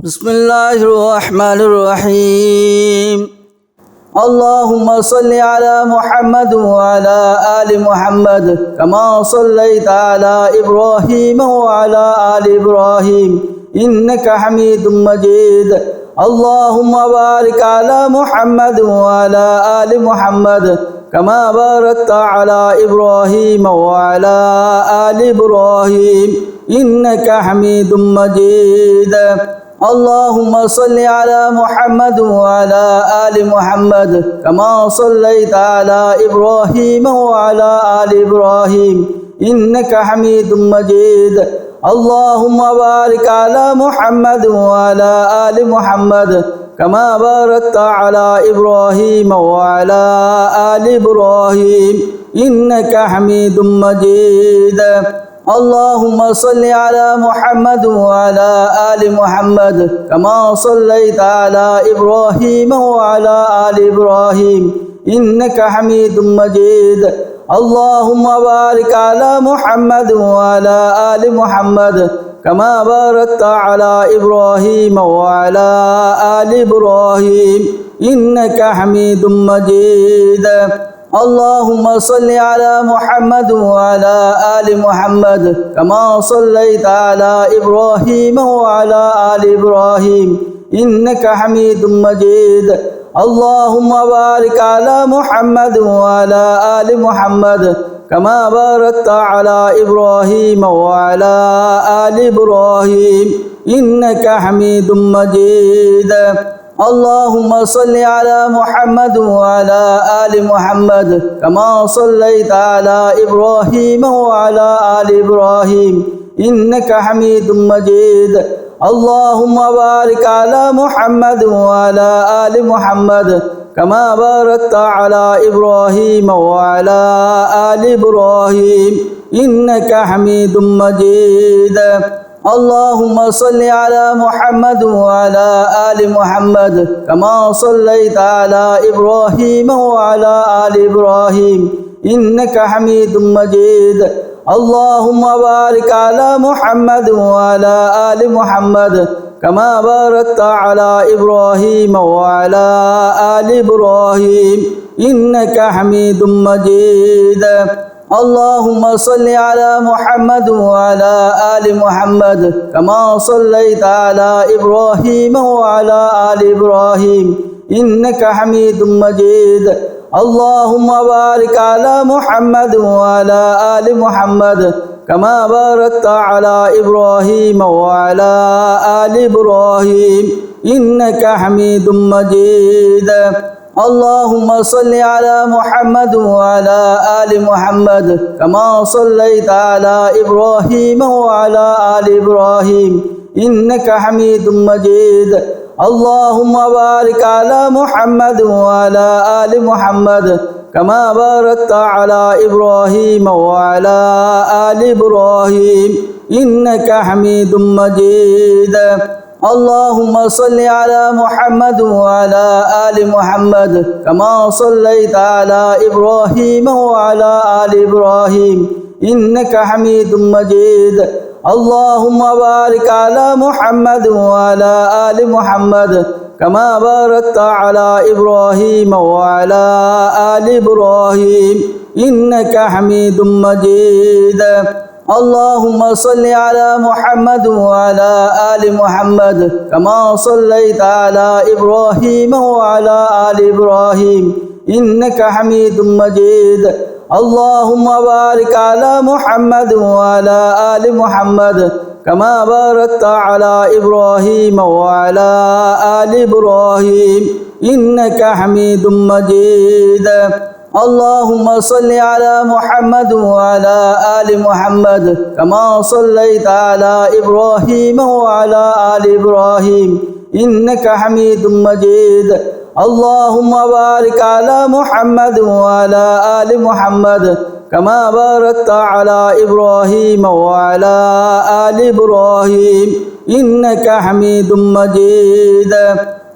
بسم الله الرحمن الرحيم اللهم صل على محمد وعلى آل محمد كما صليت على إبراهيم وعلى آل إبراهيم إنك حميد مجيد اللهم بارك على محمد وعلى آل محمد كما باركت على إبراهيم وعلى آل إبراهيم إنك حميد مجيد اللهم صل على محمد وعلى آل محمد كما صليت على إبراهيم وعلى آل إبراهيم إنك حميد مجيد اللهم بارك على محمد وعلى آل محمد كما باركت على إبراهيم وعلى آل إبراهيم إنك حميد مجيد اللهم صل على محمد وعلى آل محمد كما صليت على إبراهيم وعلى آل إبراهيم إنك حميد مجيد اللهم بارك على محمد وعلى آل محمد كما باركت على إبراهيم وعلى آل إبراهيم إنك حميد مجيد اللهم صل على محمد وعلى آل محمد كما صليت على إبراهيم وعلى آل إبراهيم إنك حميد مجيد اللهم بارك على محمد وعلى آل محمد كما باركت على إبراهيم وعلى آل إبراهيم إنك حميد مجيد اللهم صل على محمد وعلى آل محمد كما صليت على إبراهيم وعلى آل إبراهيم إنك حميد مجيد اللهم بارك على محمد وعلى آل محمد كما باركت على إبراهيم وعلى آل إبراهيم إنك حميد مجيد اللهم صل على محمد وعلى آل محمد كما صليت على إبراهيم وعلى آل إبراهيم إنك حميد مجيد اللهم بارك على محمد وعلى آل محمد كما باركت على إبراهيم وعلى آل إبراهيم إنك حميد مجيد اللهم صل على محمد وعلى آل محمد كما صليت على إبراهيم وعلى آل إبراهيم إنك حميد مجيد اللهم بارك على محمد وعلى آل محمد كما باركت على إبراهيم وعلى آل إبراهيم إنك حميد مجيد اللهم صل على محمد وعلى آل محمد كما صليت على إبراهيم وعلى آل إبراهيم إنك حميد مجيد اللهم بارك على محمد وعلى آل محمد كما باركت على إبراهيم وعلى آل إبراهيم إنك حميد مجيد اللهم صل على محمد وعلى آل محمد كما صليت على إبراهيم وعلى آل إبراهيم إنك حميد مجيد اللهم بارك على محمد وعلى آل محمد كما باركت على إبراهيم وعلى آل إبراهيم إنك حميد مجيد اللهم صل على محمد وعلى آل محمد كما صليت على إبراهيم وعلى آل إبراهيم إنك حميد مجيد اللهم بارك على محمد وعلى آل محمد كما باركت على إبراهيم وعلى آل إبراهيم إنك حميد مجيد اللهم صل على محمد وعلى آل محمد كما صليت على إبراهيم وعلى آل إبراهيم إنك حميد مجيد اللهم بارك على محمد وعلى آل محمد كما باركت على إبراهيم وعلى آل إبراهيم إنك حميد مجيد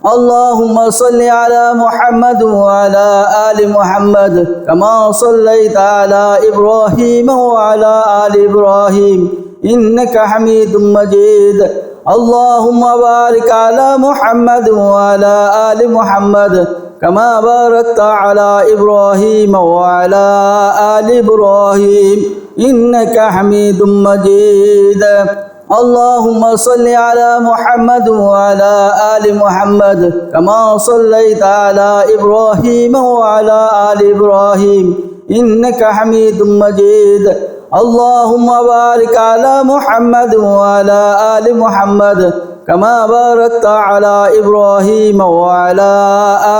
اللهم صل على محمد وعلى آل محمد كما صليت على إبراهيم وعلى آل إبراهيم إنك حميد مجيد اللهم بارك على محمد وعلى آل محمد كما باركت على إبراهيم وعلى آل إبراهيم إنك حميد مجيد اللهم صل على محمد وعلى آل محمد كما صليت على إبراهيم وعلى آل إبراهيم إنك حميد مجيد اللهم بارك على محمد وعلى آل محمد كما باركت على إبراهيم وعلى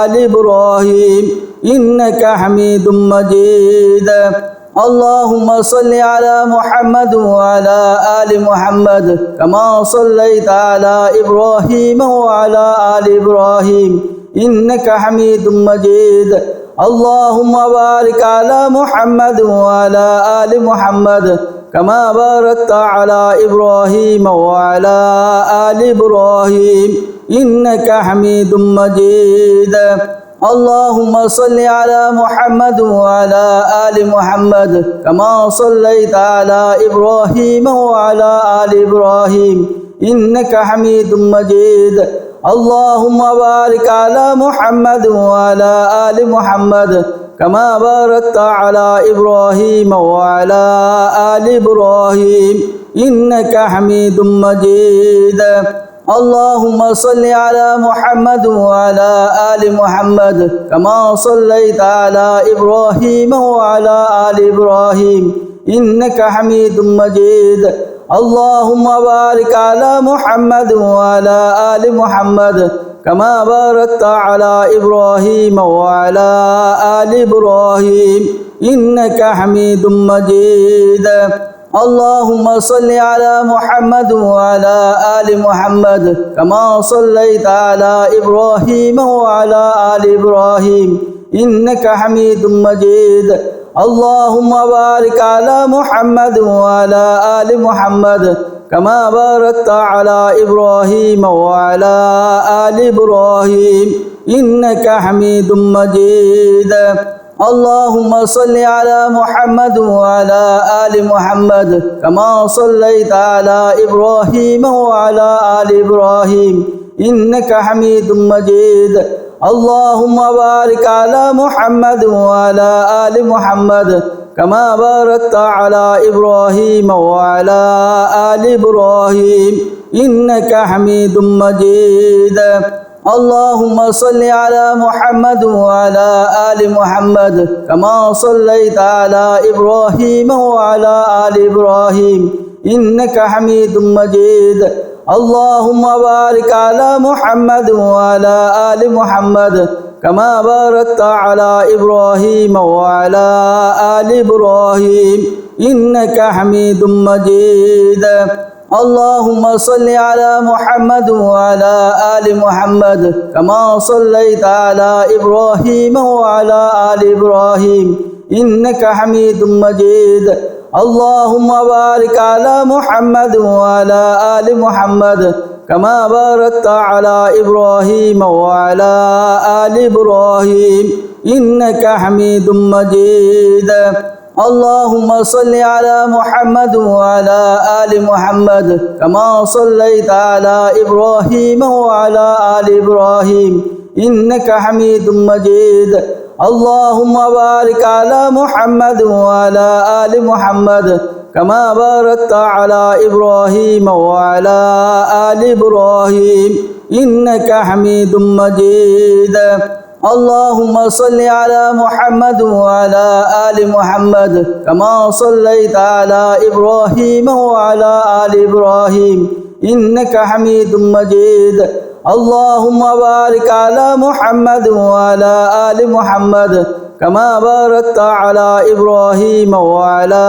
آل إبراهيم إنك حميد مجيد اللهم صل على محمد وعلى آل محمد كما صليت على إبراهيم وعلى آل إبراهيم إنك حميد مجيد اللهم بارك على محمد وعلى آل محمد كما باركت على إبراهيم وعلى آل إبراهيم إنك حميد مجيد اللهم صل على محمد وعلى آل محمد كما صليت على إبراهيم وعلى آل إبراهيم إنك حميد مجيد اللهم بارك على محمد وعلى آل محمد كما باركت على إبراهيم وعلى آل إبراهيم إنك حميد مجيد اللهم صل على محمد وعلى آل محمد كما صليت على إبراهيم وعلى آل إبراهيم إنك حميد مجيد اللهم بارك على محمد وعلى آل محمد كما باركت على إبراهيم وعلى آل إبراهيم إنك حميد مجيد اللهم صل على محمد وعلى آل محمد كما صليت على إبراهيم وعلى آل إبراهيم إنك حميد مجيد اللهم بارك على محمد وعلى آل محمد كما باركت على إبراهيم وعلى آل إبراهيم إنك حميد مجيد اللهم صل على محمد وعلى آل محمد كما صليت على إبراهيم وعلى آل إبراهيم إنك حميد مجيد اللهم بارك على محمد وعلى آل محمد كما باركت على إبراهيم وعلى آل إبراهيم إنك حميد مجيد اللهم صل على محمد وعلى آل محمد كما صليت على إبراهيم وعلى آل إبراهيم إنك حميد مجيد اللهم بارك على محمد وعلى آل محمد كما باركت على إبراهيم وعلى آل إبراهيم إنك حميد مجيد اللهم صل على محمد وعلى آل محمد كما صليت على إبراهيم وعلى آل إبراهيم إنك حميد مجيد اللهم بارك على محمد وعلى آل محمد كما باركت على إبراهيم وعلى آل إبراهيم إنك حميد مجيد اللهم صل على محمد وعلى آل محمد كما صليت على إبراهيم وعلى آل إبراهيم إنك حميد مجيد اللهم بارك على محمد وعلى آل محمد كما باركت على إبراهيم وعلى آل إبراهيم إنك حميد مجيد اللهم صل على محمد وعلى آل محمد كما صليت على إبراهيم وعلى آل إبراهيم إنك حميد مجيد اللهم بارك على محمد وعلى آل محمد كما باركت على إبراهيم وعلى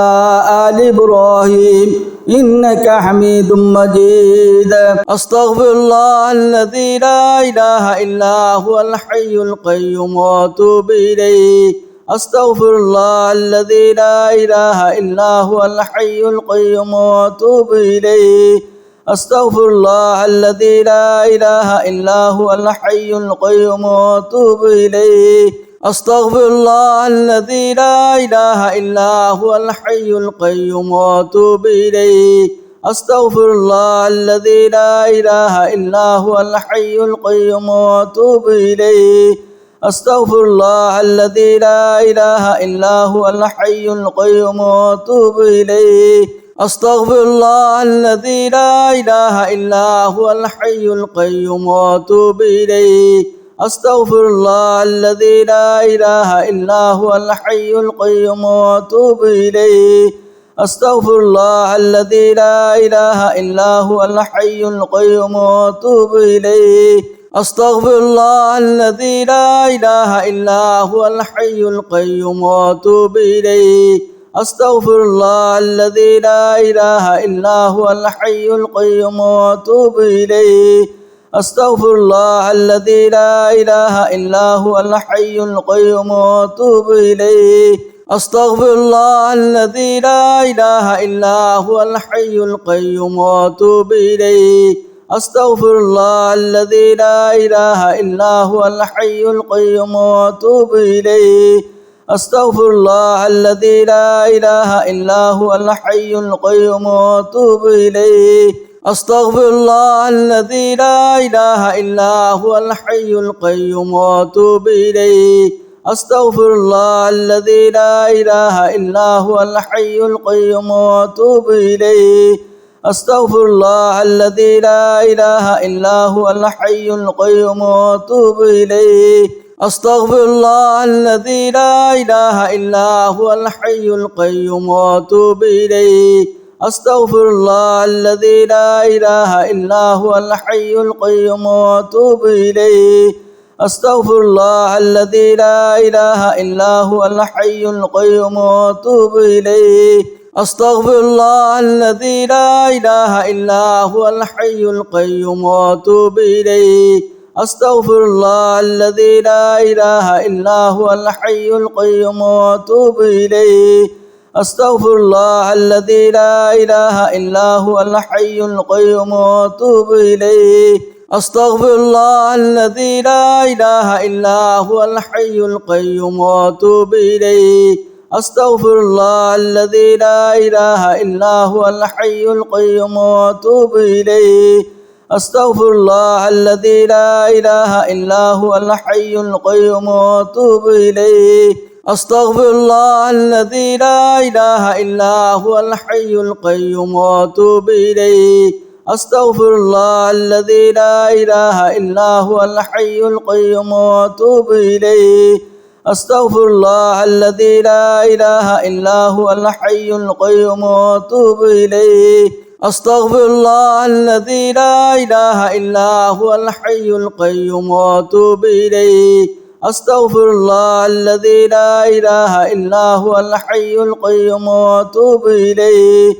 آل إبراهيم إنك حميد مجيد أستغفر الله الذي لا إله إلا هو الحي القيوم وأتوب إليه أستغفر الله الذي لا إله إلا هو الحي القيوم وأتوب إليه أستغفر الله الذي لا إله إلا هو الحي القيوم وأتوب إليه أستغفر الله الذي لا إله إلا هو الحي القيوم وأتوب إليه أستغفر الله الذي لا إله إلا هو الحي القيوم وأتوب إليه أستغفر الله الذي لا إله إلا هو الحي القيوم وأتوب إليه أستغفر الله الذي لا إله إلا هو الحي القيوم وأتوب إليه أستغفر الله الذي لا إله إلا هو الحي القيوم وأتوب إليه أستغفر الله الذي لا إله إلا هو الحي القيوم وأتوب إليه أستغفر الله الذي لا إله إلا هو الحي القيوم وأتوب إليه أستغفر الله الذي لا إله إلا هو الحي القيوم وأتوب إليه أستغفر الله الذي لا إله إلا هو الحي القيوم وأتوب إليه أستغفر الله الذي لا إله إلا هو الحي القيوم وأتوب إليه أستغفر الله الذي لا إله إلا هو الحي القيوم وأتوب إليه أستغفر الله الذي لا إله إلا هو الحي القيوم وأتوب إليه أستغفر الله الذي لا إله إلا هو الحي القيوم وأتوب إليه أستغفر الله الذي لا إله إلا هو الحي القيوم وأتوب إليه أستغفر الله الذي لا إله إلا هو الحي القيوم وأتوب إليه أستغفر الله الذي لا إله إلا هو الحي القيوم وأتوب إليه أستغفر الله الذي لا إله إلا هو الحي القيوم وأتوب إليه أستغفر الله الذي لا إله إلا هو الحي القيوم وأتوب إليه أستغفر الله الذي لا إله إلا هو الحي القيوم وأتوب إليه أستغفر الله الذي لا إله إلا هو الحي القيوم وأتوب إليه أستغفر الله الذي لا إله إلا هو الحي القيوم وأتوب إليه أستغفر الله الذي لا إله إلا هو الحي القيوم وأتوب إليه أستغفر الله الذي لا إله إلا هو الحي القيوم وأتوب إليه أستغفر الله الذي لا إله إلا هو الحي القيوم وأتوب إليه أستغفر الله الذي لا إله إلا هو الحي القيوم وأتوب إليه أستغفر الله الذي لا إله إلا هو الحي القيوم وأتوب إليه أستغفر الله الذي لا إله إلا هو الحي القيوم وأتوب إليه أستغفر الله الذي لا إله إلا هو الحي القيوم وأتوب إليه أستغفر الله الذي لا إله إلا هو الحي القيوم وأتوب إليه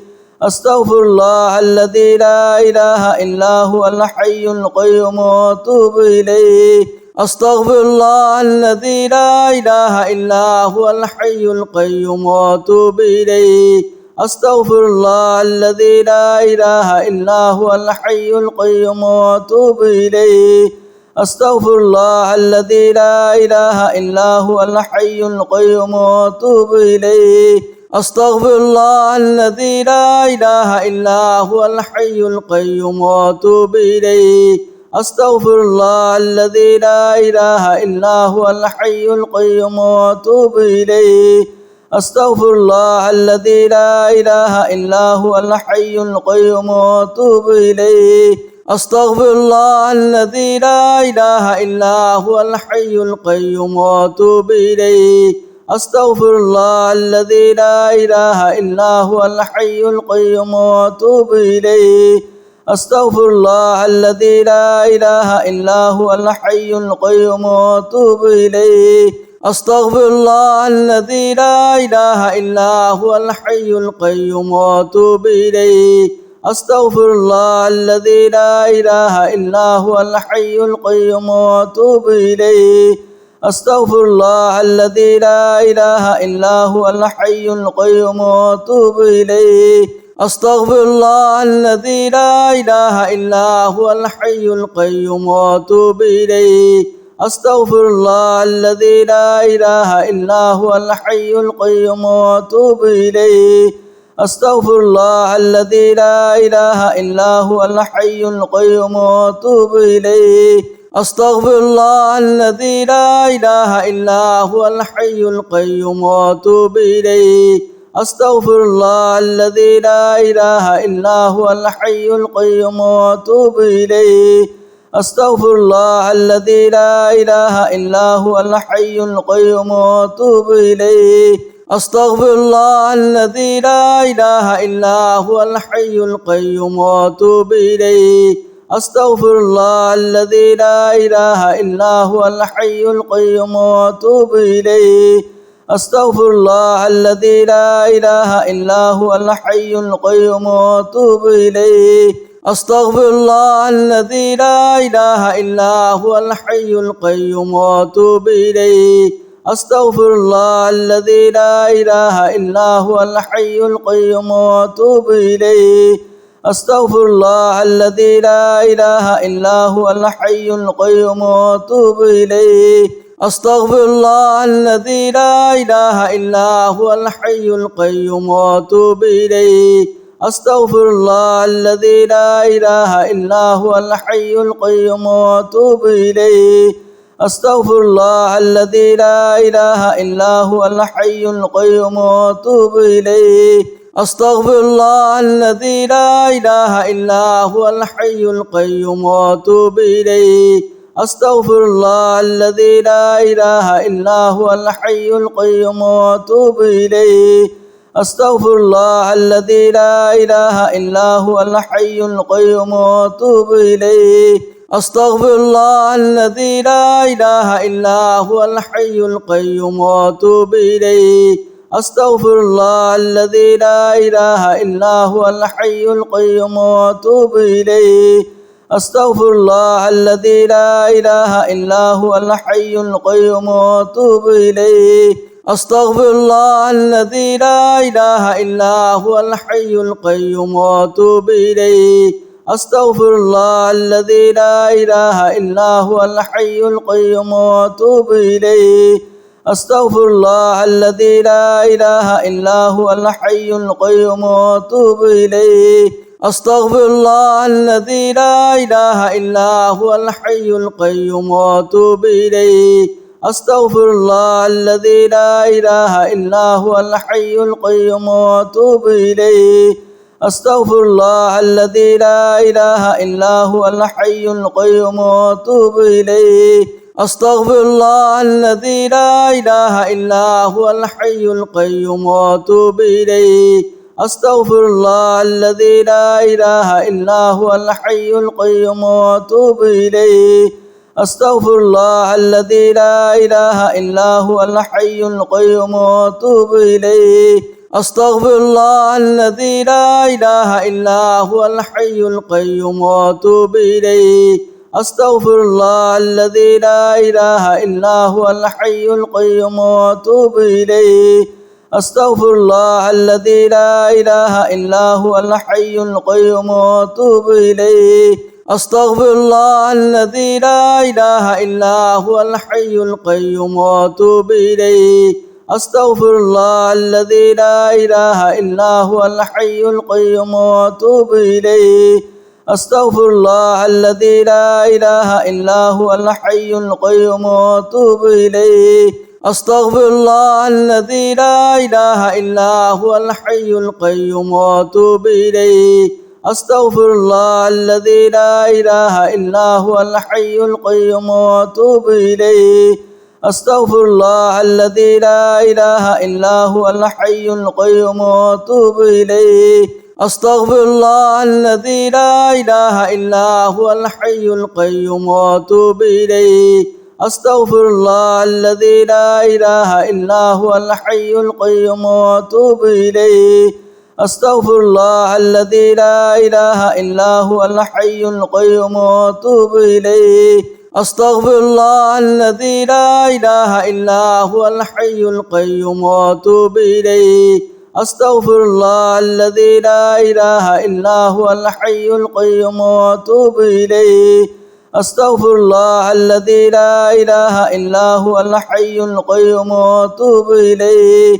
أستغفر الله الذي لا إله إلا هو الحي القيوم وأتوب إليه أستغفر الله الذي لا إله إلا هو الحي القيوم وأتوب إليه أستغفر الله الذي لا إله إلا هو الحي القيوم وأتوب إليه أستغفر الله الذي لا إله إلا هو الحي القيوم وأتوب إليه أستغفر الله الذي لا إله إلا هو الحي القيوم وأتوب إليه أستغفر الله الذي لا إله إلا هو الحي القيوم وأتوب إليه أستغفر الله الذي لا إله إلا هو الحي القيوم وأتوب إليه أستغفر الله الذي لا إله إلا هو الحي القيوم وأتوب إليه أستغفر الله الذي لا إله إلا هو الحي القيوم وأتوب إليه أستغفر الله الذي لا إله إلا هو الحي القيوم وأتوب إليه أستغفر الله الذي لا إله إلا هو الحي القيوم وأتوب إليه أستغفر الله الذي لا إله إلا هو الحي القيوم وأتوب إليه أستغفر الله الذي لا إله إلا هو الحي القيوم وأتوب إليه أستغفر الله الذي لا إله إلا هو الحي القيوم وأتوب إليه أستغفر الله الذي لا إله إلا هو الحي القيوم وأتوب إليه أستغفر الله الذي لا إله إلا هو الحي القيوم وأتوب إليه أستغفر الله الذي لا إله إلا هو الحي القيوم وأتوب إليه أستغفر الله الذي لا إله إلا هو الحي القيوم وأتوب إليه أستغفر الله الذي لا إله إلا هو الحي القيوم وأتوب إليه أستغفر الله الذي لا إله إلا هو الحي القيوم وأتوب إليه أستغفر الله الذي لا إله إلا هو الحي القيوم وأتوب إليه أستغفر الله الذي لا إله إلا هو الحي القيوم وأتوب إليه أستغفر الله الذي لا إله إلا هو الحي القيوم وأتوب إليه أستغفر الله الذي لا إله إلا هو الحي القيوم وأتوب إليه أستغفر الله الذي لا إله إلا هو الحي القيوم وأتوب إليه أستغفر الله الذي لا إله إلا هو الحي القيوم وأتوب إليه أستغفر الله الذي لا إله إلا هو الحي القيوم وأتوب إليه أستغفر الله الذي لا إله إلا هو الحي القيوم وأتوب إليه أستغفر الله الذي لا إله إلا هو الحي القيوم وأتوب إليه أستغفر الله الذي لا إله إلا هو الحي القيوم وأتوب إليه أستغفر الله الذي لا إله إلا هو الحي القيوم وأتوب إليه أستغفر الله الذي لا إله إلا هو الحي القيوم وأتوب إليه أستغفر الله الذي لا إله إلا هو الحي القيوم وأتوب إليه أستغفر الله الذي لا إله إلا هو الحي القيوم وأتوب إليه أستغفر الله الذي لا إله إلا هو الحي القيوم وأتوب إليه أستغفر الله الذي لا إله إلا هو الحي القيوم وأتوب إليه أستغفر الله الذي لا إله إلا هو الحي القيوم وأتوب إليه أستغفر الله الذي لا إله إلا هو الحي القيوم وأتوب إليه أستغفر الله الذي لا إله إلا هو الحي القيوم وأتوب إليه أستغفر الله الذي لا إله إلا هو الحي القيوم وأتوب إليه أستغفر الله الذي لا إله إلا هو الحي القيوم وأتوب إليه أستغفر الله الذي لا إله إلا هو الحي القيوم وأتوب إليه أستغفر الله الذي لا إله إلا هو الحي القيوم وأتوب إليه أستغفر الله الذي لا إله إلا هو الحي القيوم وأتوب إليه أستغفر الله الذي لا إله إلا هو الحي القيوم وأتوب إليه أستغفر الله الذي لا إله إلا هو الحي القيوم وأتوب إليه أستغفر الله الذي لا إله إلا هو الحي القيوم وأتوب إليه أستغفر الله الذي لا إله إلا هو الحي القيوم وأتوب إليه أستغفر الله الذي لا إله إلا هو الحي القيوم وأتوب إليه أستغفر الله الذي لا إله إلا هو الحي القيوم وأتوب إليه أستغفر الله الذي لا إله إلا هو الحي القيوم وأتوب إليه أستغفر الله الذي لا إله إلا هو الحي القيوم وأتوب إليه أستغفر الله الذي لا إله إلا هو الحي القيوم وأتوب إليه أستغفر الله الذي لا إله إلا هو الحي القيوم وأتوب إليه أستغفر الله الذي لا إله إلا هو الحي القيوم وأتوب إليه أستغفر الله الذي لا إله إلا هو الحي القيوم وأتوب إليه أستغفر الله الذي لا إله إلا هو الحي القيوم وأتوب إليه أستغفر الله الذي لا إله إلا هو الحي القيوم وأتوب إليه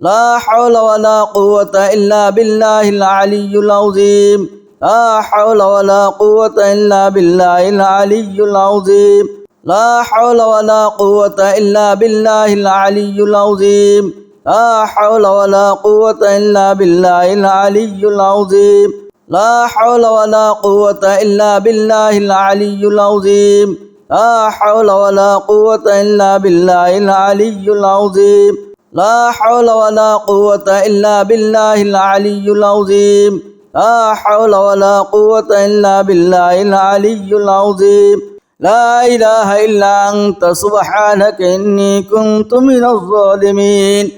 لا حول ولا قوة إلا بالله العلي العظيم لا حول ولا قوة إلا بالله العلي العظيم لا حول ولا قوة إلا بالله العلي العظيم لا حول ولا قوة إلا بالله العلي العظيم لا حول ولا قوة إلا بالله العلي العظيم لا حول ولا قوة إلا بالله العلي العظيم لا حول ولا قوة إلا بالله العلي العظيم لا حول ولا قوة إلا بالله العلي العظيم لا إله إلا أنت سبحانك إني كنت من الظالمين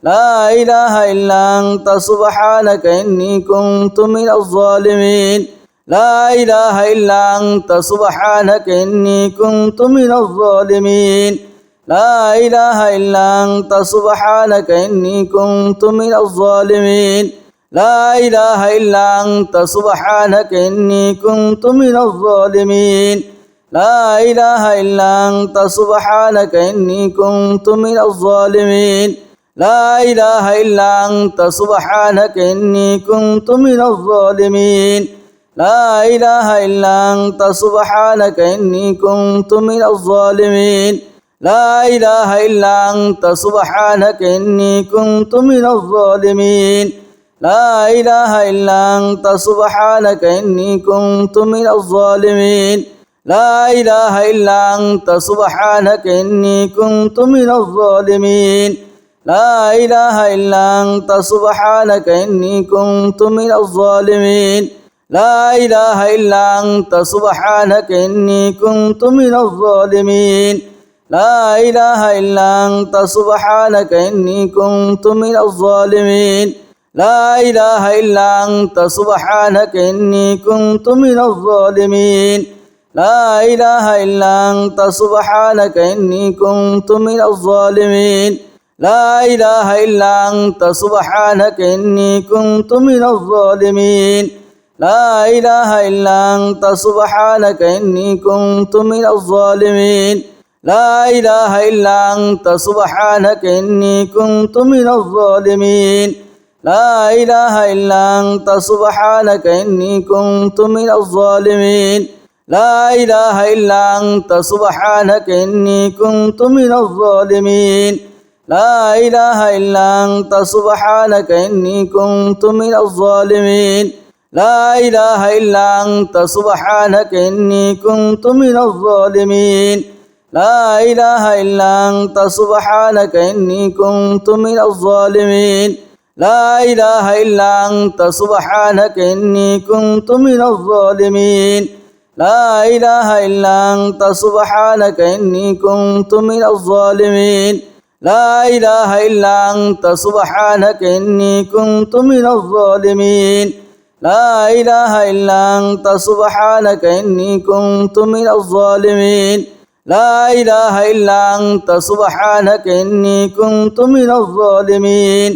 لا إله إلا أنت سبحانك إني كنت من الظالمين لا إله إلا أنت سبحانك إني كنت من الظالمين لا إله إلا أنت سبحانك إني كنت من الظالمين لا إله إلا أنت سبحانك إني كنت من الظالمين لا إله إلا أنت سبحانك إني كنت من الظالمين لا إله إلا أنت سبحانك إني كنت من الظالمين لا إله إلا أنت سبحانك إني كنت من الظالمين لا إله إلا أنت سبحانك إني كنت من الظالمين لا إله إلا أنت سبحانك إني كنت من الظالمين لا إله إلا أنت سبحانك إني كنت من الظالمين لا إله إلا أنت سبحانك إني كنت من الظالمين لا إله إلا أنت سبحانك إني كنت من الظالمين لا إله إلا أنت سبحانك إني كنت من الظالمين لا إله إلا أنت سبحانك إني كنت من الظالمين لا إله إلا أنت سبحانك إني كنت من الظالمين لا إله إلا أنت سبحانك إني كنت من الظالمين لا إله إلا أنت سبحانك إني كنت من الظالمين لا إله إلا أنت سبحانك إني كنت من الظالمين لا إله إلا أنت سبحانك إني كنت من الظالمين لا إله إلا أنت سبحانك إني كنت من الظالمين لا إله إلا أنت سبحانك إني كنت من الظالمين لا إله إلا أنت سبحانك إني كنت من الظالمين لا إله إلا أنت سبحانك إني كنت من الظالمين لا إله إلا أنت سبحانك إني كنت من الظالمين لا إله إلا أنت سبحانك إني كنت من الظالمين لا إله إلا أنت سبحانك إني كنت من الظالمين لا إله إلا أنت سبحانك إني كنت من الظالمين لا إله إلا أنت سبحانك إني كنت من الظالمين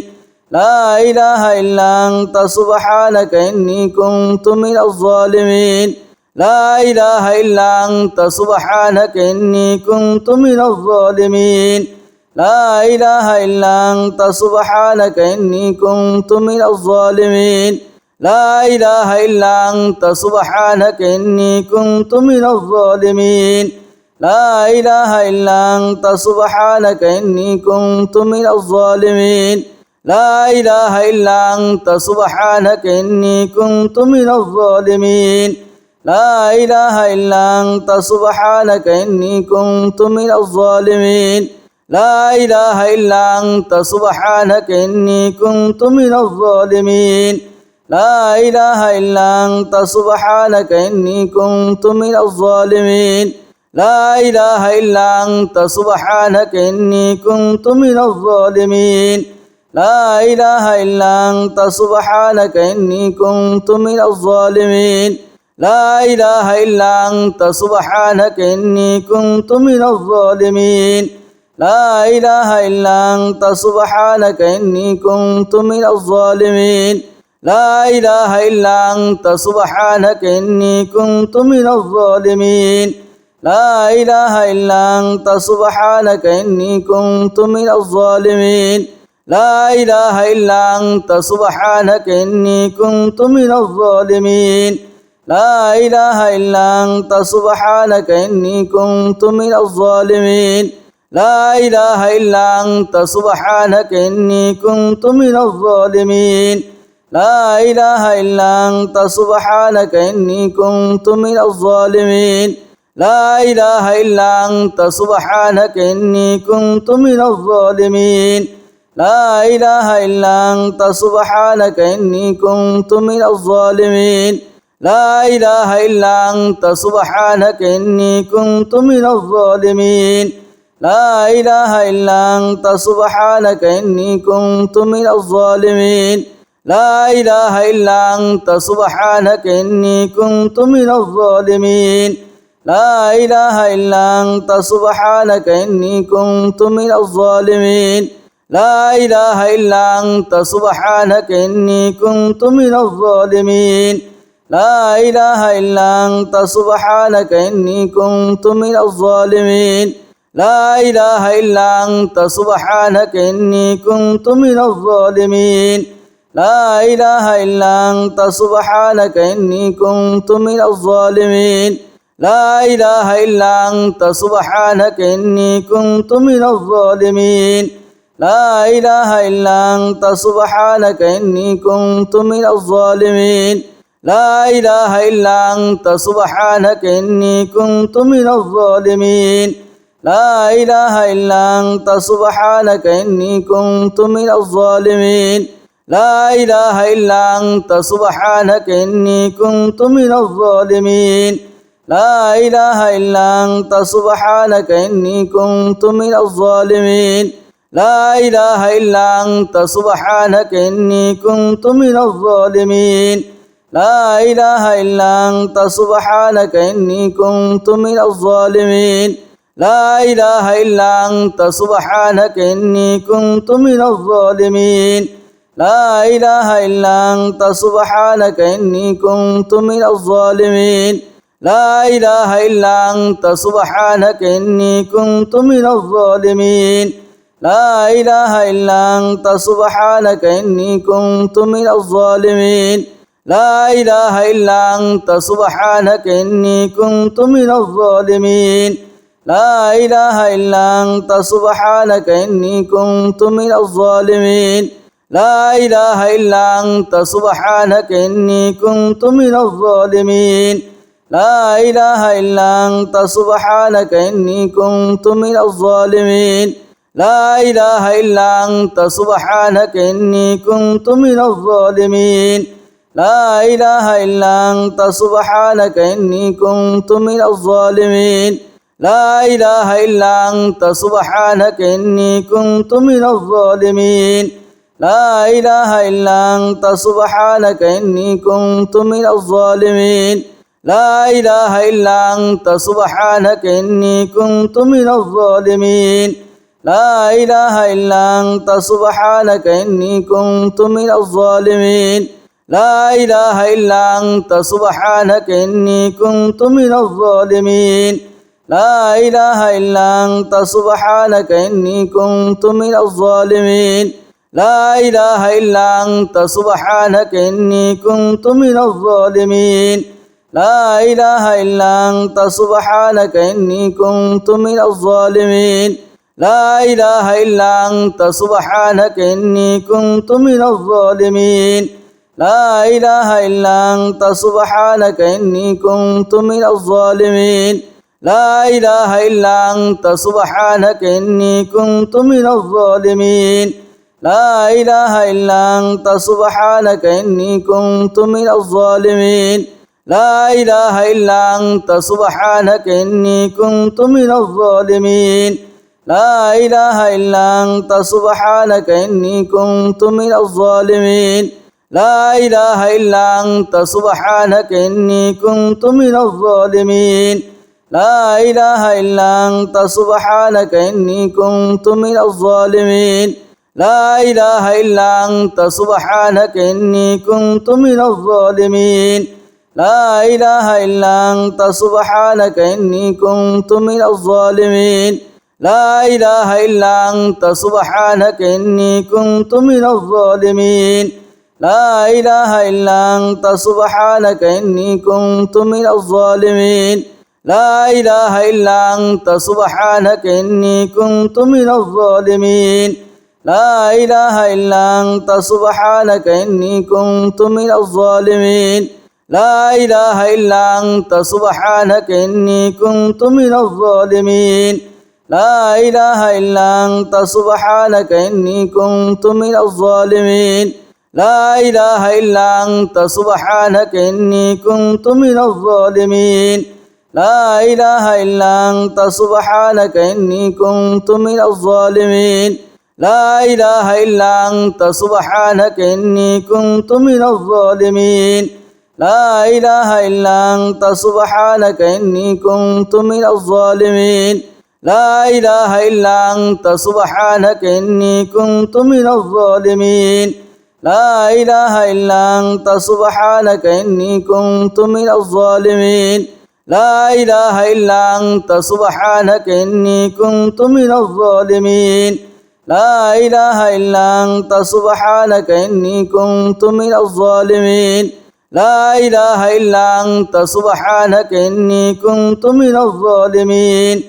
لا إله إلا أنت سبحانك إني كنت من الظالمين لا إله إلا أنت سبحانك إني كنت من الظالمين لا إله إلا أنت سبحانك إني كنت من الظالمين لا إله إلا أنت سبحانك إني كنت من الظالمين لا إله إلا أنت سبحانك إني كنت من الظالمين لا إله إلا أنت سبحانك إني كنت من الظالمين لا إله إلا أنت سبحانك إني كنت من الظالمين لا إله إلا أنت سبحانك إني كنت من الظالمين لا إله إلا أنت سبحانك إني كنت من الظالمين لا إله إلا أنت سبحانك إني كنت من الظالمين لا إله إلا أنت سبحانك إني كنت من الظالمين لا إله إلا أنت سبحانك إني كنت من الظالمين لا إله إلا أنت سبحانك إني كنت من الظالمين لا إله إلا أنت سبحانك إني كنت من الظالمين لا إله إلا أنت سبحانك إني كنت من الظالمين لا إله إلا أنت سبحانك إني كنت من الظالمين لا إله إلا أنت سبحانك إني كنت من الظالمين لا إله إلا أنت سبحانك إني كنت من الظالمين لا إله إلا أنت سبحانك إني كنت من الظالمين لا إله إلا أنت سبحانك إني كنت من الظالمين لا إله إلا أنت سبحانك إني كنت من الظالمين لا إله إلا أنت سبحانك إني كنت من الظالمين لا إله إلا أنت سبحانك إني كنت من الظالمين لا إله إلا أنت سبحانك إني كنت من الظالمين لا إله إلا أنت سبحانك إني كنت من الظالمين لا إله إلا أنت سبحانك إني كنت من الظالمين لا إله إلا أنت سبحانك إني كنت من الظالمين لا إله إلا أنت سبحانك إني كنت من الظالمين لا إله إلا أنت سبحانك إني كنت من الظالمين لا إله إلا أنت سبحانك إني كنت من الظالمين لا إله إلا أنت سبحانك إني كنت من الظالمين لا إله إلا أنت سبحانك إني كنت من الظالمين لا إله إلا أنت سبحانك إني كنت من الظالمين لا إله إلا أنت سبحانك إني كنت من الظالمين لا إله إلا أنت سبحانك إني كنت من الظالمين لا إله إلا أنت سبحانك إني كنت من الظالمين لا إله إلا أنت سبحانك إني كنت من الظالمين لا إله إلا أنت سبحانك إني كنت من الظالمين لا إله إلا أنت سبحانك إني كنت من الظالمين لا إله إلا أنت سبحانك إني كنت من الظالمين لا إله إلا أنت سبحانك إني كنت من الظالمين لا إله إلا أنت سبحانك إني كنت من الظالمين لا إله إلا أنت سبحانك إني كنت من الظالمين لا إله إلا أنت سبحانك إني كنت من الظالمين لا إله إلا أنت سبحانك إني كنت من الظالمين لا إله إلا أنت سبحانك إني كنت من الظالمين لا إله إلا أنت سبحانك إني كنت من الظالمين لا إله إلا أنت سبحانك إني كنت من الظالمين لا إله إلا أنت سبحانك إني كنت من الظالمين لا إله إلا أنت سبحانك إني كنت من الظالمين لا إله إلا أنت سبحانك إني كنت من الظالمين لا إله إلا أنت سبحانك إني كنت من الظالمين لا إله إلا أنت سبحانك إني كنت من الظالمين لا إله إلا أنت سبحانك إني كنت من الظالمين لا إله إلا أنت سبحانك إني كنت من الظالمين لا إله إلا أنت سبحانك إني كنت من الظالمين لا إله إلا أنت سبحانك إني كنت من الظالمين لا إله إلا أنت سبحانك إني كنت من الظالمين لا إله إلا أنت سبحانك إني كنت من الظالمين لا إله إلا أنت سبحانك إني كنت من الظالمين لا إله إلا أنت سبحانك إني كنت من الظالمين لا إله إلا أنت سبحانك إني كنت من الظالمين لا إله إلا أنت سبحانك إني كنت من الظالمين لا إله إلا أنت سبحانك إني كنت من الظالمين لا إله إلا أنت سبحانك إني كنت من الظالمين لا إله إلا أنت سبحانك إني كنت من الظالمين لا إله إلا أنت سبحانك إني كنت من الظالمين لا إله إلا أنت سبحانك إني كنت من الظالمين لا إله إلا أنت سبحانك إني كنت من الظالمين لا إله إلا أنت سبحانك إني كنت من الظالمين لا إله إلا أنت سبحانك إني كنت من الظالمين لا إله إلا أنت سبحانك إني كنت من الظالمين لا إله إلا أنت سبحانك إني كنت من الظالمين لا إله إلا أنت سبحانك إني كنت من الظالمين لا إله إلا أنت سبحانك إني كنت من الظالمين لا إله إلا أنت سبحانك إني كنت من الظالمين لا إله إلا أنت سبحانك إني كنت من الظالمين لا إله إلا أنت سبحانك إني كنت من الظالمين لا إله إلا أنت سبحانك إني كنت من الظالمين لا إله إلا أنت سبحانك إني كنت من الظالمين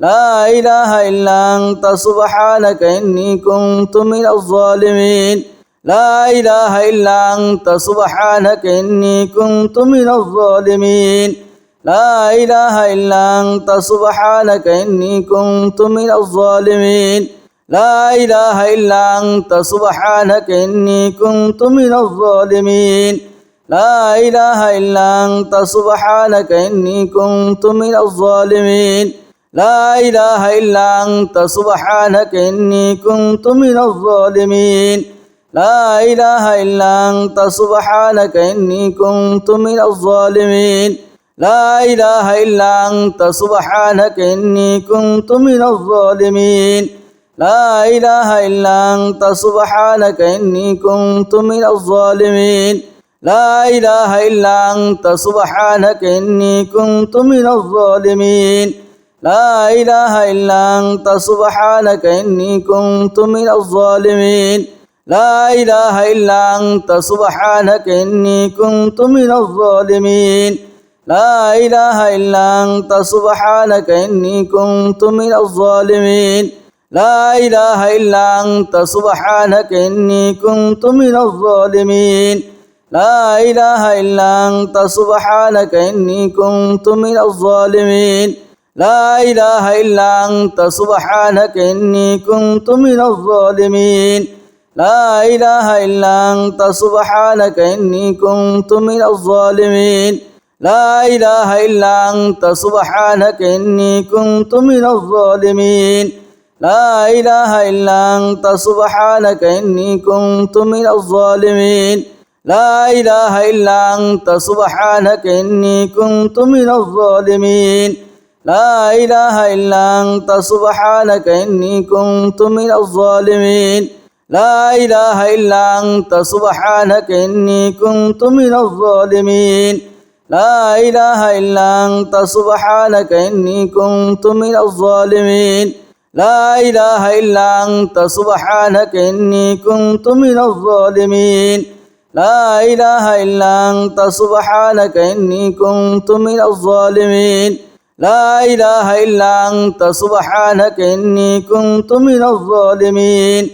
لا إله إلا أنت سبحانك إني كنت من الظالمين لا إله إلا أنت سبحانك إني كنت من الظالمين لا إله إلا أنت سبحانك إني كنت من الظالمين لا إله إلا أنت سبحانك إني كنت من الظالمين لا إله إلا أنت سبحانك إني كنت من الظالمين لا إله إلا أنت سبحانك إني كنت من الظالمين لا إله إلا أنت سبحانك إني كنت من الظالمين لا إله إلا أنت سبحانك إني كنت من الظالمين لا إله إلا أنت سبحانك إني كنت من الظالمين لا إله إلا أنت سبحانك إني كنت من الظالمين لا إله إلا أنت سبحانك إني كنت من الظالمين لا إله إلا أنت سبحانك إني كنت من الظالمين لا إله إلا أنت سبحانك إني كنت من الظالمين لا إله إلا أنت سبحانك إني كنت من الظالمين لا إله إلا أنت سبحانك إني كنت من الظالمين لا إله إلا أنت سبحانك إني كنت من الظالمين لا إله إلا أنت سبحانك إني كنت من الظالمين لا إله إلا أنت سبحانك إني كنت من الظالمين لا إله إلا أنت سبحانك إني كنت من الظالمين لا إله إلا أنت سبحانك إني كنت من الظالمين لا إله إلا أنت سبحانك إني كنت من الظالمين لا إله إلا أنت سبحانك إني كنت من الظالمين لا إله إلا أنت سبحانك إني كنت من الظالمين لا إله إلا أنت سبحانك إني كنت من الظالمين لا إله إلا أنت سبحانك إني كنت من الظالمين لا إله إلا أنت سبحانك إني كنت من الظالمين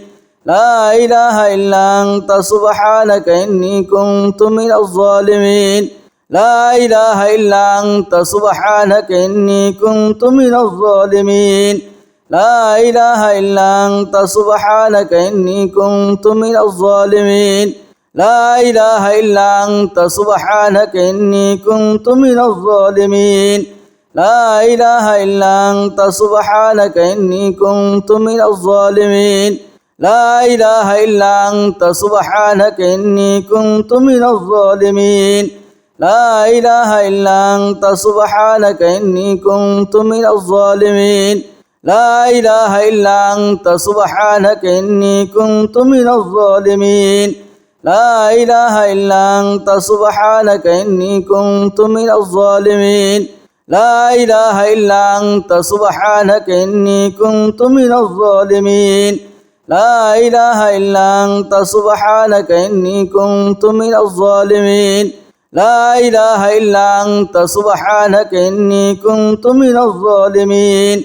لا إله إلا أنت سبحانك إني كنت من الظالمين لا إله إلا أنت سبحانك إني كنت من الظالمين لا إله إلا أنت سبحانك إني كنت من الظالمين لا إله إلا أنت سبحانك إني كنت من الظالمين لا إله إلا أنت سبحانك إني كنت من الظالمين لا إله إلا أنت سبحانك إني كنت من الظالمين لا إله إلا أنت سبحانك إني كنت من الظالمين لا إله إلا أنت سبحانك إني كنت من الظالمين لا إله إلا أنت سبحانك إني كنت من الظالمين لا إله إلا أنت سبحانك إني كنت من الظالمين لا إله إلا أنت سبحانك إني كنت من الظالمين لا إله إلا أنت سبحانك إني كنت من الظالمين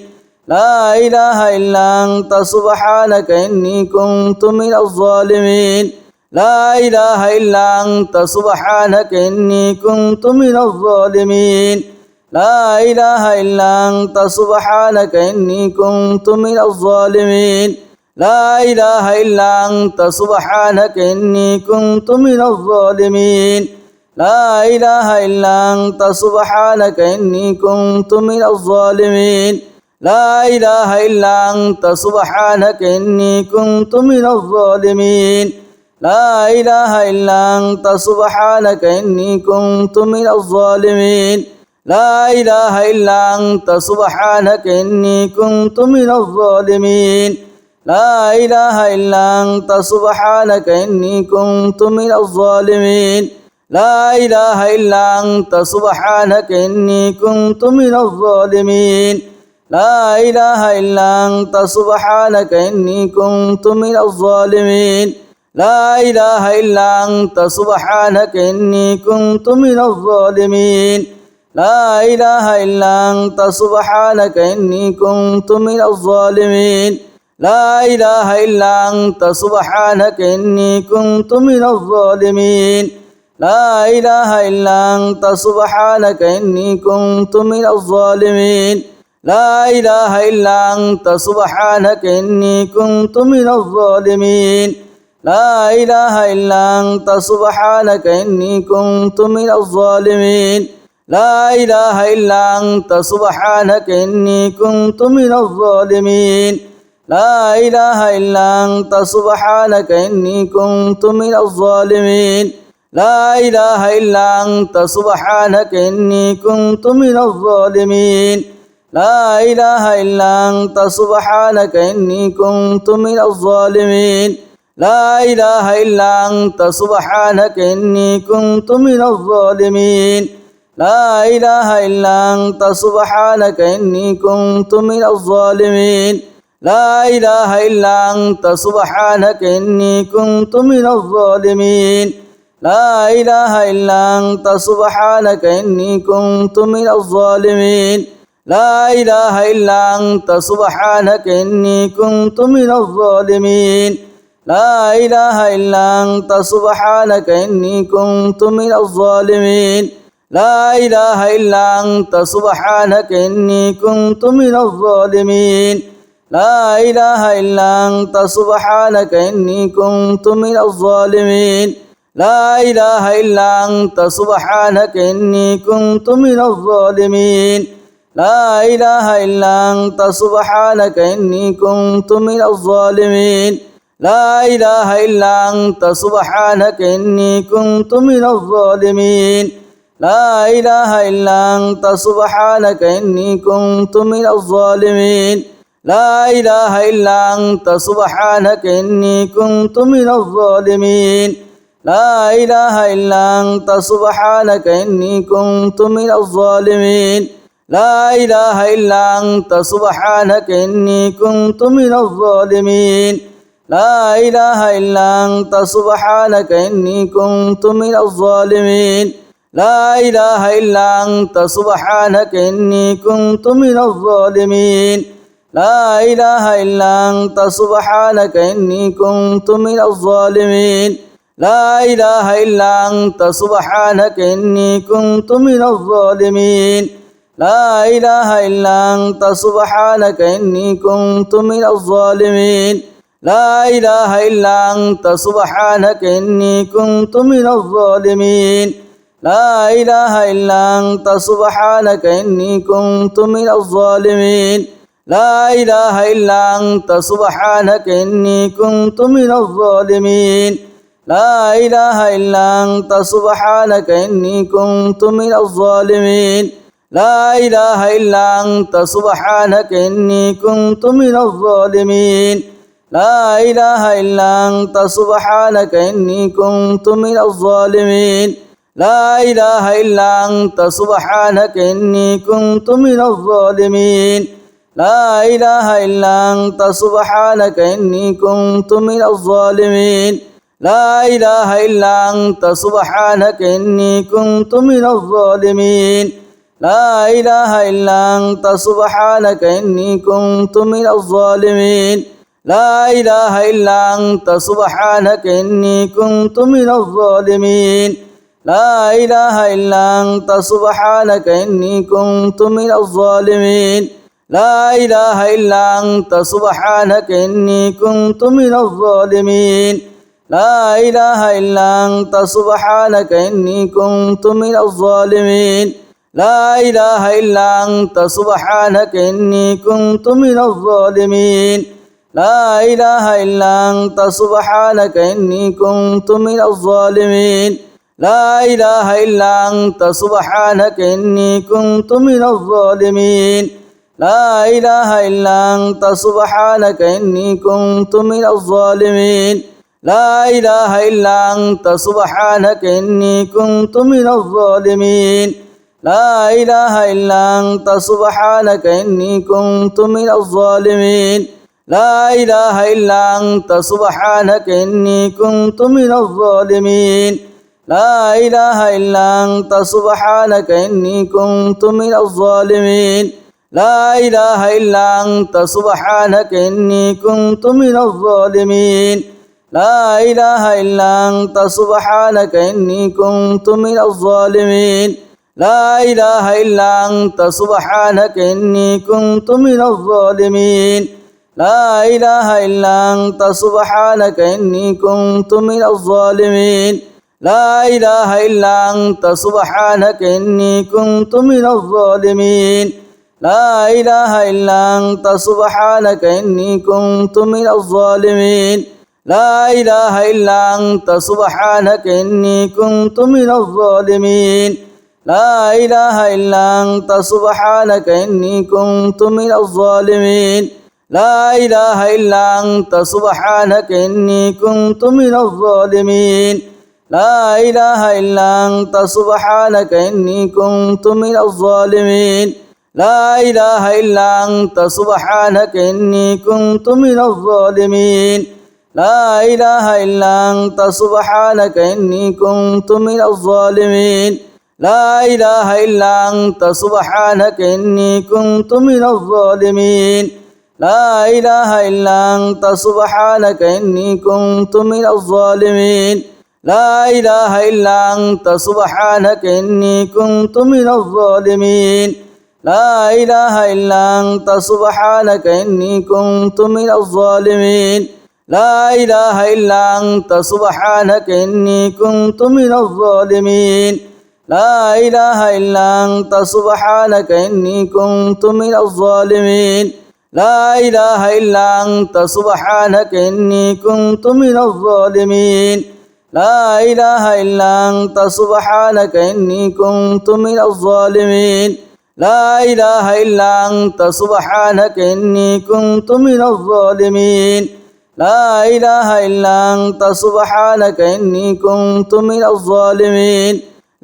لا إله إلا أنت سبحانك إني كنت من الظالمين لا إله إلا أنت سبحانك إني كنت من الظالمين لا إله إلا أنت سبحانك إني كنت من الظالمين لا إله إلا أنت سبحانك إني كنت من الظالمين لا إله إلا أنت سبحانك إني كنت من الظالمين لا إله إلا أنت سبحانك إني كنت من الظالمين لا إله إلا أنت سبحانك إني كنت من الظالمين لا إله إلا أنت سبحانك إني كنت من الظالمين لا إله إلا أنت سبحانك إني كنت من الظالمين لا إله إلا أنت سبحانك إني كنت من الظالمين لا إله إلا أنت سبحانك إني كنت من الظالمين لا إله إلا أنت سبحانك إني كنت من الظالمين لا إله إلا أنت سبحانك إني كنت من الظالمين لا إله إلا أنت سبحانك إني كنت من الظالمين لا إله إلا أنت سبحانك إني كنت من الظالمين لا إله إلا أنت سبحانك إني كنت من الظالمين لا إله إلا أنت سبحانك إني كنت من الظالمين لا إله إلا أنت سبحانك إني كنت من الظالمين لا إله إلا أنت سبحانك إني كنت من الظالمين لا إله إلا أنت سبحانك إني كنت من الظالمين لا إله إلا أنت سبحانك إني كنت من الظالمين لا إله إلا أنت سبحانك إني كنت من الظالمين لا إله إلا أنت سبحانك إني كنت من الظالمين لا إله إلا أنت سبحانك إني كنت من الظالمين لا إله إلا أنت سبحانك إني كنت من الظالمين لا إله إلا أنت سبحانك إني كنت من الظالمين لا إله إلا أنت سبحانك إني كنت من الظالمين لا إله إلا أنت سبحانك إني كنت من الظالمين لا إله إلا أنت سبحانك إني كنت من الظالمين لا إله إلا أنت سبحانك إني كنت من الظالمين لا إله إلا أنت سبحانك إني كنت من الظالمين لا إله إلا أنت سبحانك إني كنت من الظالمين لا إله إلا أنت سبحانك إني كنت من الظالمين لا إله إلا أنت سبحانك إني كنت من الظالمين لا إله إلا أنت سبحانك إني كنت من الظالمين لا إله إلا أنت سبحانك إني كنت من الظالمين لا إله إلا أنت سبحانك إني كنت من الظالمين لا إله إلا أنت سبحانك إني كنت من الظالمين لا إله إلا أنت سبحانك إني كنت من الظالمين لا إله إلا أنت سبحانك إني كنت من الظالمين لا إله إلا أنت سبحانك إني كنت من الظالمين لا إله إلا أنت سبحانك إني كنت من الظالمين لا إله إلا أنت سبحانك إني كنت من الظالمين لا إله إلا أنت سبحانك إني كنت من الظالمين لا إله إلا أنت سبحانك إني كنت من الظالمين لا إله إلا أنت سبحانك إني كنت من الظالمين لا إله إلا أنت سبحانك إني كنت من الظالمين لا إله إلا أنت سبحانك إني كنت من الظالمين لا إله إلا أنت سبحانك إني كنت من الظالمين لا إله إلا أنت سبحانك إني كنت من الظالمين لا إله إلا أنت سبحانك إني كنت من الظالمين لا إله إلا أنت سبحانك إني كنت من الظالمين لا إله إلا أنت سبحانك إني كنت من الظالمين لا إله إلا أنت سبحانك إني كنت من الظالمين لا إله إلا أنت سبحانك إني كنت من الظالمين لا إله إلا أنت سبحانك إني كنت من الظالمين لا إله إلا أنت سبحانك إني كنت من الظالمين لا إله إلا أنت سبحانك إني كنت من الظالمين لا إله إلا أنت سبحانك إني كنت من الظالمين لا إله إلا أنت سبحانك إني كنت من الظالمين لا إله إلا أنت سبحانك إني كنت من الظالمين لا إله إلا أنت سبحانك إني كنت من الظالمين لا إله إلا أنت سبحانك إني كنت من الظالمين لا إله إلا أنت سبحانك إني كنت من الظالمين لا إله إلا أنت سبحانك إني كنت من الظالمين لا إله إلا أنت سبحانك إني كنت من الظالمين لا إله إلا أنت سبحانك إني كنت من الظالمين لا إله إلا أنت سبحانك إني كنت من الظالمين لا إله إلا أنت سبحانك إني كنت من الظالمين لا إله إلا أنت سبحانك إني كنت من الظالمين لا إله إلا أنت سبحانك إني كنت من الظالمين لا إله إلا أنت سبحانك إني كنت من الظالمين لا إله إلا أنت سبحانك إني كنت من الظالمين لا إله إلا أنت سبحانك إني كنت من الظالمين لا إله إلا أنت سبحانك إني كنت من الظالمين لا إله إلا أنت سبحانك إني كنت من الظالمين لا إله إلا أنت سبحانك إني كنت من الظالمين لا إله إلا أنت سبحانك إني كنت من الظالمين لا إله إلا أنت سبحانك إني كنت من الظالمين لا إله إلا أنت سبحانك إني كنت من الظالمين لا إله إلا أنت سبحانك إني كنت من الظالمين لا إله إلا أنت سبحانك إني كنت من الظالمين لا إله إلا أنت سبحانك إني كنت من الظالمين لا إله إلا أنت سبحانك إني كنت من الظالمين لا إله إلا أنت سبحانك إني كنت من الظالمين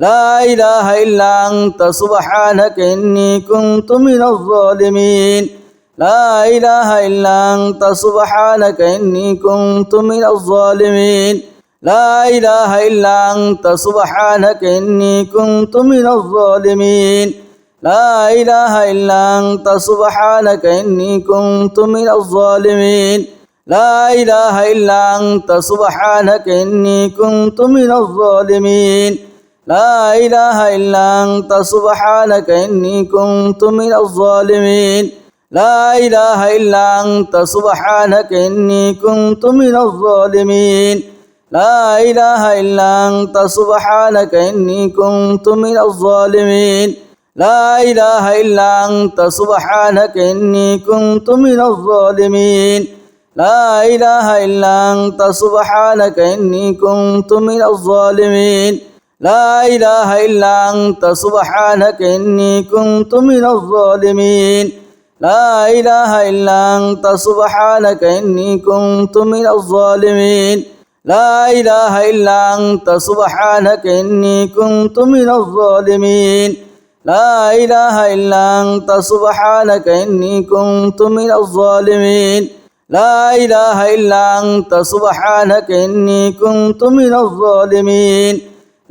لا إله إلا أنت سبحانك إني كنت من الظالمين لا إله إلا أنت سبحانك إني كنت من الظالمين لا إله إلا أنت سبحانك إني كنت من الظالمين لا إله إلا أنت سبحانك إني كنت من الظالمين لا إله إلا أنت سبحانك إني كنت من الظالمين لا إله إلا أنت سبحانك إني كنت من الظالمين لا إله إلا أنت سبحانك إني كنت من الظالمين لا إله إلا أنت سبحانك إني كنت من الظالمين لا إله إلا أنت سبحانك إني كنت من الظالمين لا إله إلا أنت سبحانك إني كنت من الظالمين لا إله إلا أنت سبحانك إني كنت من الظالمين لا إله إلا أنت سبحانك إني كنت من الظالمين لا إله إلا أنت سبحانك إني كنت من الظالمين لا إله إلا أنت سبحانك إني كنت من الظالمين لا إله إلا أنت سبحانك إني كنت من الظالمين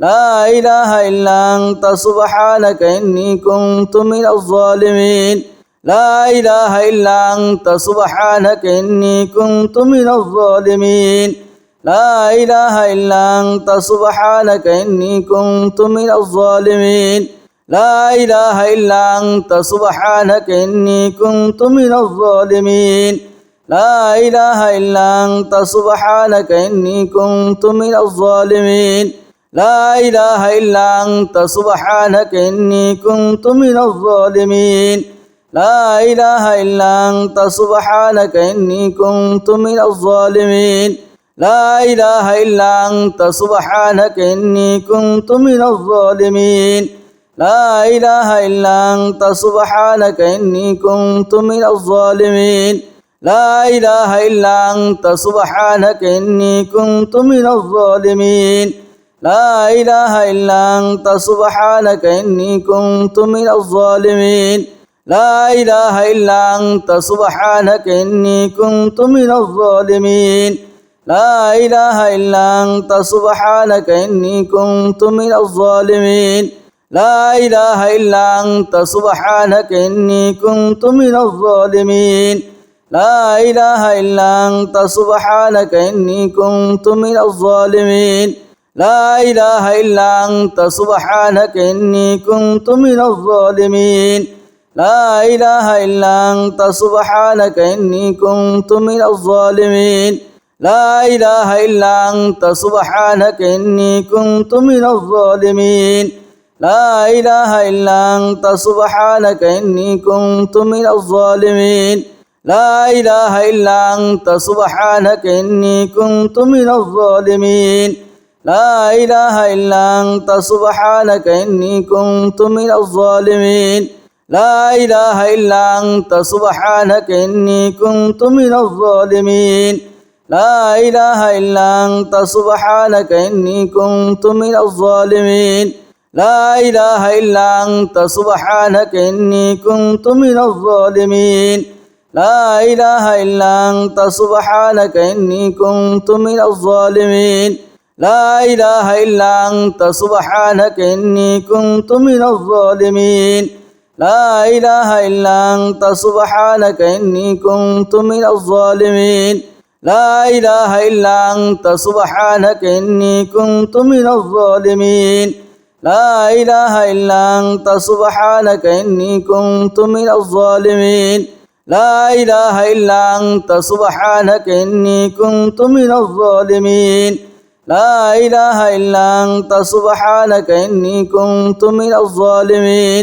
لا إله إلا أنت سبحانك إني كنت من الظالمين لا إله إلا أنت سبحانك إني كنت من الظالمين لا إله إلا أنت سبحانك إني كنت من الظالمين لا إله إلا أنت سبحانك إني كنت من الظالمين لا إله إلا أنت سبحانك إني كنت من الظالمين لا إله إلا أنت سبحانك إني كنت من الظالمين لا إله إلا أنت سبحانك إني كنت من الظالمين لا إله إلا أنت سبحانك إني كنت من الظالمين لا إله إلا أنت سبحانك إني كنت من الظالمين لا إله إلا أنت سبحانك إني كنت من الظالمين لا إله إلا أنت سبحانك إني كنت من الظالمين لا إله إلا أنت سبحانك إني كنت من الظالمين لا إله إلا أنت سبحانك إني كنت من الظالمين لا إله إلا أنت سبحانك إني كنت من الظالمين لا إله إلا أنت سبحانك إني كنت من الظالمين لا إله إلا أنت سبحانك إني كنت من الظالمين لا إله إلا أنت سبحانك إني كنت من الظالمين لا إله إلا أنت سبحانك إني كنت من الظالمين لا إله إلا أنت سبحانك إني كنت من الظالمين لا إله إلا أنت سبحانك إني كنت من الظالمين لا إله إلا أنت سبحانك إني كنت من الظالمين لا إله إلا أنت سبحانك إني كنت من الظالمين لا إله إلا أنت سبحانك إني كنت من الظالمين لا إله إلا أنت سبحانك إني كنت من الظالمين لا إله إلا أنت سبحانك إني كنت من الظالمين لا إله إلا أنت سبحانك إني كنت من الظالمين لا إله إلا أنت سبحانك إني كنت من الظالمين لا إله إلا أنت سبحانك إني كنت من الظالمين لا إله إلا أنت سبحانك إني كنت من الظالمين لا إله إلا أنت سبحانك إني كنت من الظالمين لا إله إلا أنت سبحانك إني كنت من الظالمين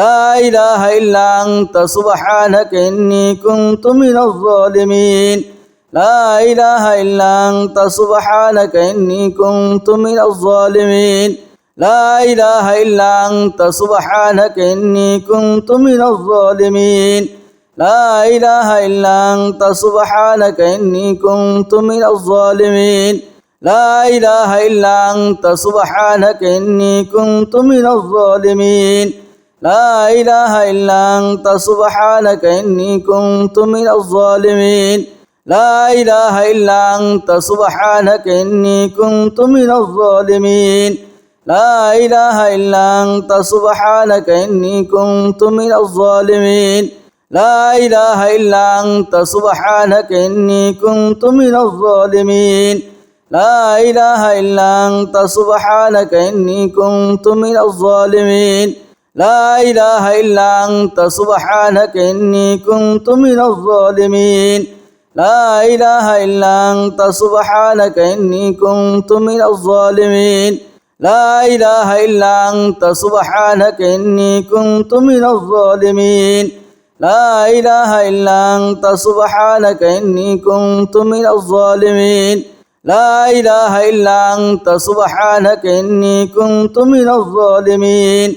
لا إله إلا أنت سبحانك إني كنت من الظالمين لا إله إلا أنت سبحانك إني كنت من الظالمين لا إله إلا أنت سبحانك إني كنت من الظالمين لا إله إلا أنت سبحانك إني كنت من الظالمين لا إله إلا أنت سبحانك إني كنت من الظالمين لا إله إلا أنت سبحانك إني كنت من الظالمين لا إله إلا أنت سبحانك إني كنت من الظالمين لا إله إلا أنت سبحانك إني كنت من الظالمين لا إله إلا أنت سبحانك إني كنت من الظالمين لا إله إلا أنت سبحانك إني كنت من الظالمين لا إله إلا أنت سبحانك إني كنت من الظالمين لا إله إلا أنت سبحانك إني كنت من الظالمين لا إله إلا أنت سبحانك إني كنت من الظالمين لا إله إلا أنت سبحانك إني كنت من الظالمين لا إله إلا أنت سبحانك إني كنت من الظالمين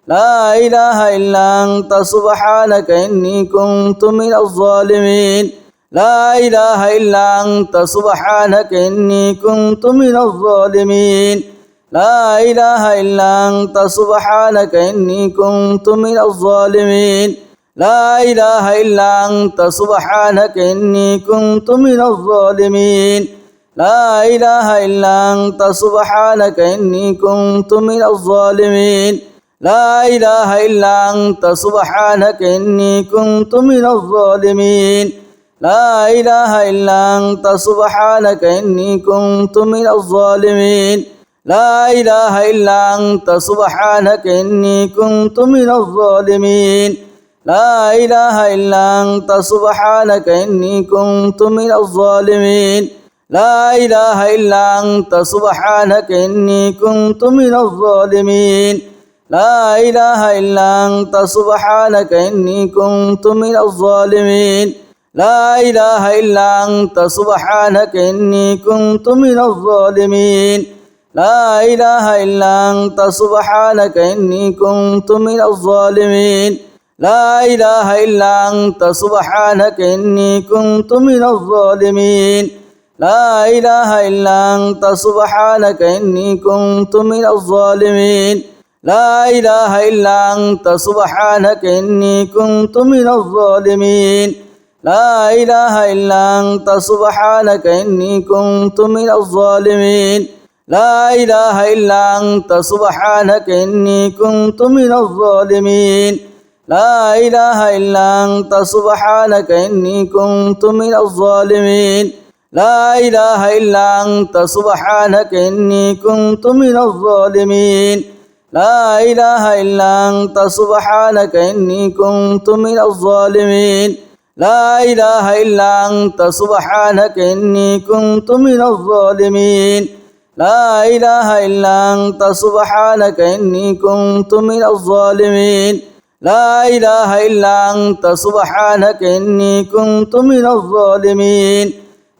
لا إله إلا أنت سبحانك إني كنت من الظالمين لا إله إلا أنت سبحانك إني كنت من الظالمين لا إله إلا أنت سبحانك إني كنت من الظالمين لا إله إلا أنت سبحانك إني كنت من الظالمين لا إله إلا أنت سبحانك إني كنت من الظالمين لا إله إلا أنت سبحانك إني كنت من الظالمين لا إله إلا أنت سبحانك إني كنت من الظالمين لا إله إلا أنت سبحانك إني كنت من الظالمين لا إله إلا أنت سبحانك إني كنت من الظالمين لا إله إلا أنت سبحانك إني كنت من الظالمين لا إله إلا أنت سبحانك إني كنت من الظالمين لا إله إلا أنت سبحانك إني كنت من الظالمين لا إله إلا أنت سبحانك إني كنت من الظالمين لا إله إلا أنت سبحانك إني كنت من الظالمين لا إله إلا أنت سبحانك إني كنت من الظالمين لا إله إلا أنت سبحانك إني كنت من الظالمين لا إله إلا أنت سبحانك إني كنت من الظالمين لا إله إلا أنت سبحانك إني كنت من الظالمين لا إله إلا أنت سبحانك إني كنت من الظالمين لا إله إلا أنت سبحانك إني كنت من الظالمين لا إله إلا أنت سبحانك إني كنت من الظالمين لا إله إلا أنت سبحانك إني كنت من الظالمين لا إله إلا أنت سبحانك إني كنت من الظالمين لا إله إلا أنت سبحانك إني كنت من الظالمين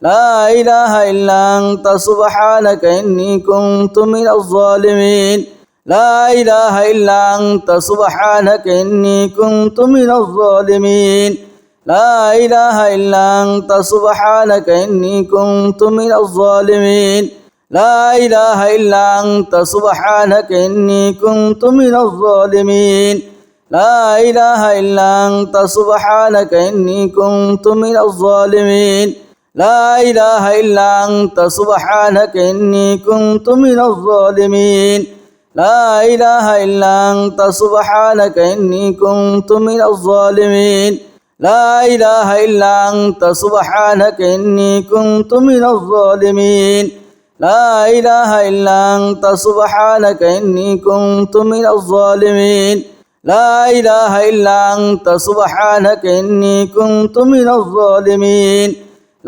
لا إله إلا أنت سبحانك إني كنت من الظالمين لا إله إلا أنت سبحانك إني كنت من الظالمين لا إله إلا أنت سبحانك إني كنت من الظالمين لا إله إلا أنت سبحانك إني كنت من الظالمين لا إله إلا أنت سبحانك إني كنت من الظالمين لا إله إلا أنت سبحانك إني كنت من الظالمين لا إله إلا أنت سبحانك إني كنت من الظالمين لا إله إلا أنت سبحانك إني كنت من الظالمين لا إله إلا أنت سبحانك إني كنت من الظالمين لا إله إلا أنت سبحانك إني كنت من الظالمين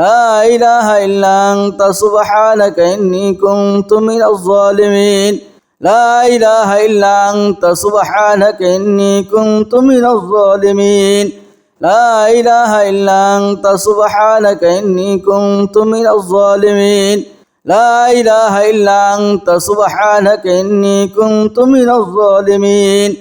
لا إله إلا أنت سبحانك إني كنت من الظالمين لا إله إلا أنت سبحانك إني كنت من الظالمين لا إله إلا أنت سبحانك إني كنت من الظالمين لا إله إلا أنت سبحانك إني كنت من الظالمين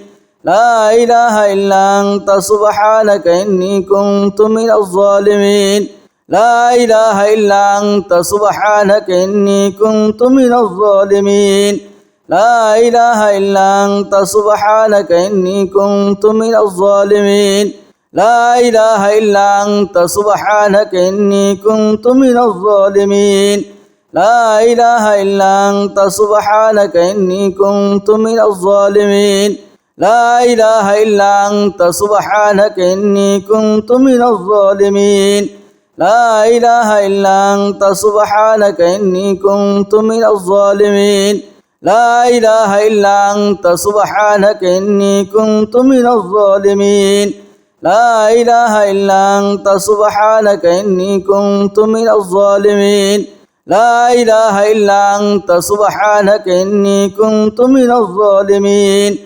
لا إله إلا أنت سبحانك إني كنت من الظالمين لا إله إلا أنت سبحانك إني كنت من الظالمين لا إله إلا أنت سبحانك إني كنت من الظالمين لا إله إلا أنت سبحانك إني كنت من الظالمين لا إله إلا أنت سبحانك إني كنت من الظالمين لا إله إلا أنت سبحانك إني كنت من الظالمين لا إله إلا أنت سبحانك إني كنت من الظالمين لا إله إلا أنت سبحانك إني كنت من الظالمين لا إله إلا أنت سبحانك إني كنت من الظالمين لا إله إلا أنت سبحانك إني كنت من الظالمين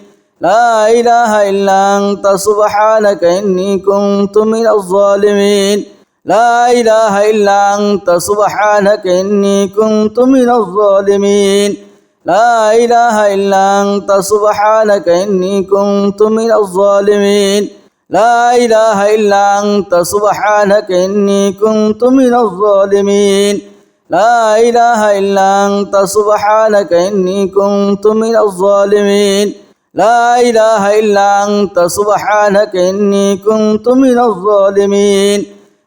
لا إله إلا أنت سبحانك إني كنت من الظالمين لا إله إلا أنت سبحانك إني كنت من الظالمين لا إله إلا أنت سبحانك إني كنت من الظالمين لا إله إلا أنت سبحانك إني كنت من الظالمين لا إله إلا أنت سبحانك إني كنت من الظالمين لا إله إلا أنت سبحانك إني كنت من الظالمين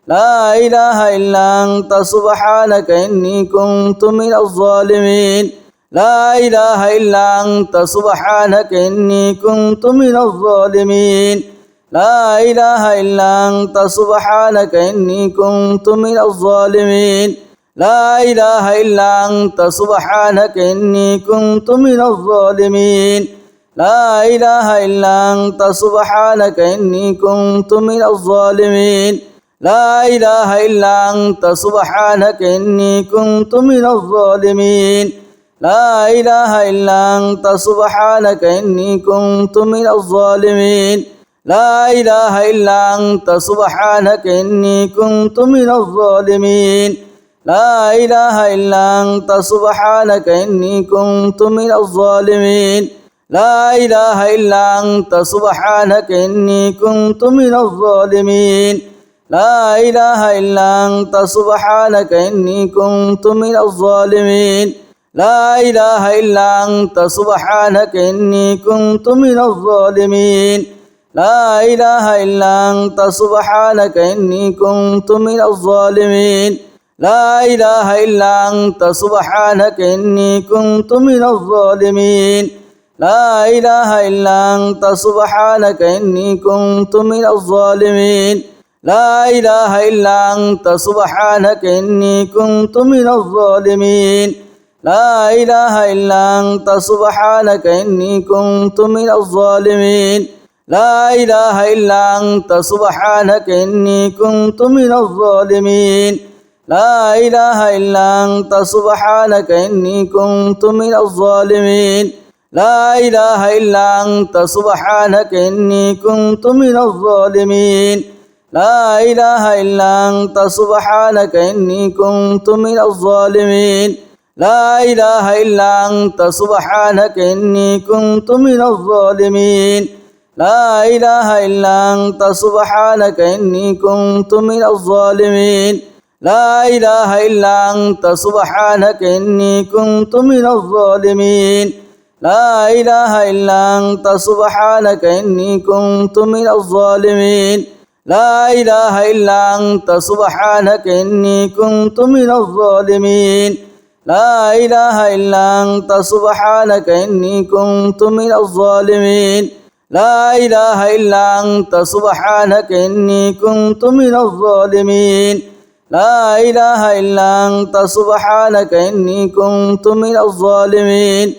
لا إله إلا أنت سبحانك إني كنت من الظالمين لا إله إلا أنت سبحانك إني كنت من الظالمين لا إله إلا أنت سبحانك إني كنت من الظالمين لا إله إلا أنت سبحانك إني كنت من الظالمين لا إله إلا أنت سبحانك إني كنت من الظالمين لا إله إلا أنت سبحانك إني كنت من الظالمين لا إله إلا أنت سبحانك إني كنت من الظالمين لا إله إلا أنت سبحانك إني كنت من الظالمين لا إله إلا أنت سبحانك إني كنت من الظالمين لا إله إلا أنت سبحانك إني كنت من الظالمين لا إله إلا أنت سبحانك إني كنت من الظالمين لا إله إلا أنت سبحانك إني كنت من الظالمين لا إله إلا أنت سبحانك إني كنت من الظالمين لا إله إلا أنت سبحانك إني كنت من الظالمين لا إله إلا أنت سبحانك إني كنت من الظالمين لا إله إلا أنت سبحانك إني كنت من الظالمين لا إله إلا أنت سبحانك إني كنت من الظالمين لا إله إلا أنت سبحانك إني كنت من الظالمين لا إله إلا أنت سبحانك إني كنت من الظالمين لا إله إلا أنت سبحانك إني كنت من الظالمين لا إله إلا أنت سبحانك إني كنت من الظالمين لا إله إلا أنت سبحانك إني كنت من الظالمين لا إله إلا أنت سبحانك إني كنت من الظالمين لا إله إلا أنت سبحانك إني كنت من الظالمين لا إله إلا أنت سبحانك إني كنت من الظالمين لا إله إلا أنت سبحانك إني كنت من الظالمين لا إله إلا أنت سبحانك إني كنت من الظالمين لا إله إلا أنت سبحانك إني كنت من الظالمين لا إله إلا أنت سبحانك إني كنت من الظالمين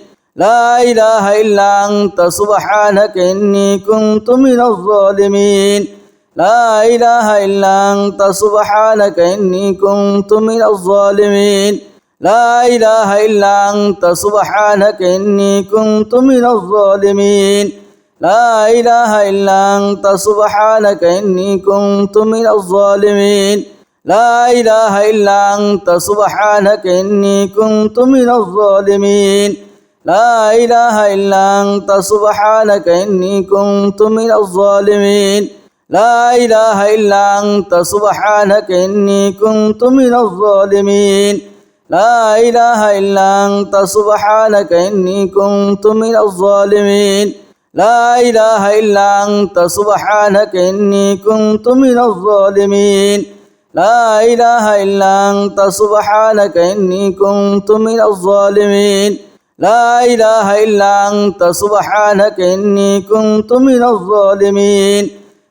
لا إله إلا أنت سبحانك إني كنت من الظالمين لا إله إلا أنت سبحانك إني كنت من الظالمين لا إله إلا أنت سبحانك إني كنت من الظالمين لا إله إلا أنت سبحانك إني كنت من الظالمين لا إله إلا أنت سبحانك إني كنت من الظالمين لا إله إلا أنت سبحانك إني كنت من الظالمين لا إله إلا أنت سبحانك إني كنت من الظالمين لا إله إلا أنت سبحانك إني كنت من الظالمين لا إله إلا أنت سبحانك إني كنت من الظالمين لا إله إلا أنت سبحانك إني كنت من الظالمين لا إله إلا أنت سبحانك إني كنت من الظالمين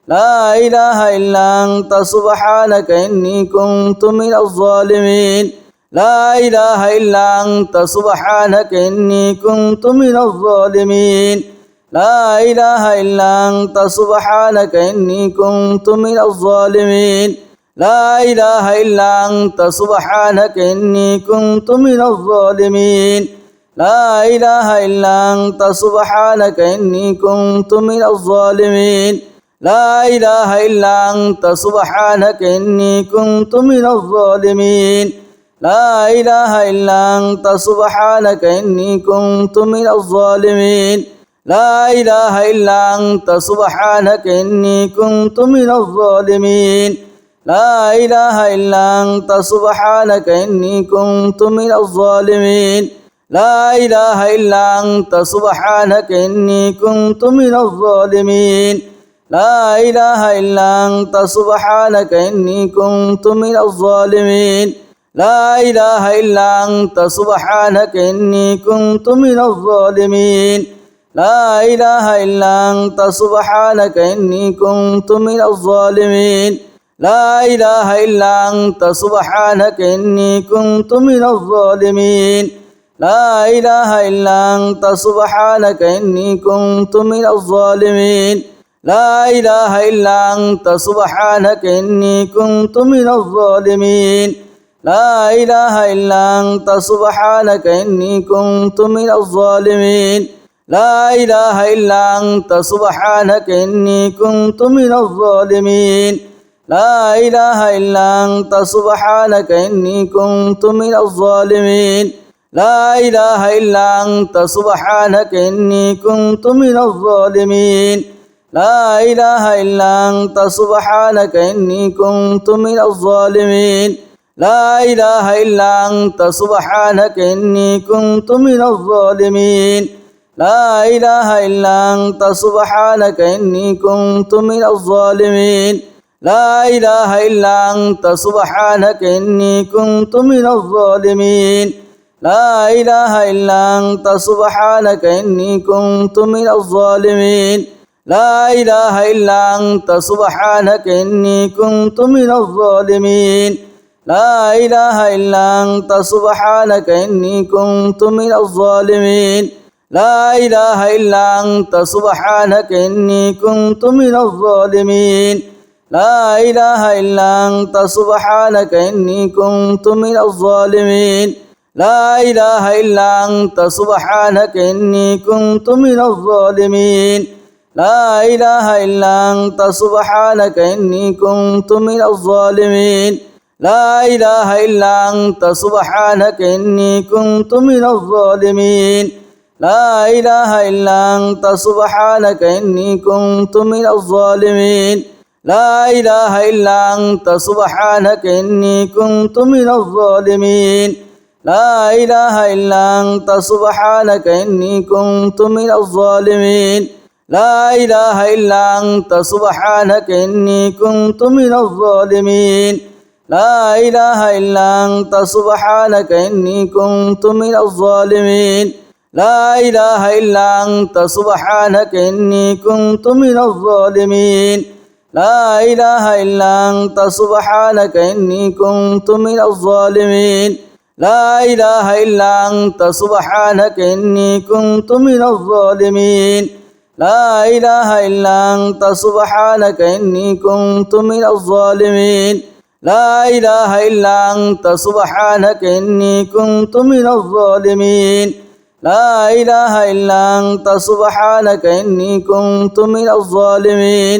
لا إله إلا أنت سبحانك إني كنت من الظالمين لا إله إلا أنت سبحانك إني كنت من الظالمين لا إله إلا أنت سبحانك إني كنت من الظالمين لا إله إلا أنت سبحانك إني كنت من الظالمين لا إله إلا أنت سبحانك إني كنت من الظالمين لا إله إلا أنت سبحانك إني كنت من الظالمين لا إله إلا أنت سبحانك إني كنت من الظالمين لا إله إلا أنت سبحانك إني كنت من الظالمين لا إله إلا أنت سبحانك إني كنت من الظالمين لا إله إلا أنت سبحانك إني كنت من الظالمين لا إله إلا أنت سبحانك إني كنت من الظالمين لا إله إلا أنت سبحانك إني كنت من الظالمين لا إله إلا أنت سبحانك إني كنت من الظالمين لا إله إلا أنت سبحانك إني كنت من الظالمين لا إله إلا أنت سبحانك إني كنت من الظالمين لا إله إلا أنت سبحانك إني كنت من الظالمين لا إله إلا أنت سبحانك إني كنت من الظالمين لا إله إلا أنت سبحانك إني كنت من الظالمين لا إله إلا أنت سبحانك إني كنت من الظالمين لا إله إلا أنت سبحانك إني كنت من الظالمين لا إله إلا أنت سبحانك إني كنت من الظالمين لا إله إلا أنت سبحانك إني كنت من الظالمين لا إله إلا أنت سبحانك إني كنت من الظالمين لا إله إلا أنت سبحانك إني كنت من الظالمين لا إله إلا أنت سبحانك إني كنت من الظالمين لا إله إلا أنت سبحانك إني كنت من الظالمين لا إله إلا أنت سبحانك إني كنت من الظالمين لا إله إلا أنت سبحانك إني كنت من الظالمين لا إله إلا أنت سبحانك إني كنت من الظالمين لا إله إلا أنت سبحانك إني كنت من الظالمين لا إله إلا أنت سبحانك إني كنت من الظالمين لا إله إلا أنت سبحانك إني كنت من الظالمين لا إله إلا أنت سبحانك إني كنت من الظالمين لا إله إلا أنت سبحانك إني كنت من الظالمين لا إله إلا أنت سبحانك إني كنت من الظالمين لا إله إلا أنت سبحانك إني كنت من الظالمين لا إله إلا أنت سبحانك إني كنت من الظالمين لا إله إلا أنت سبحانك إني كنت من الظالمين لا إله إلا أنت سبحانك إني كنت من الظالمين لا إله إلا أنت سبحانك إني كنت من الظالمين لا إله إلا أنت سبحانك إني كنت من الظالمين لا إله إلا أنت سبحانك إني كنت من الظالمين لا إله إلا أنت سبحانك إني كنت من الظالمين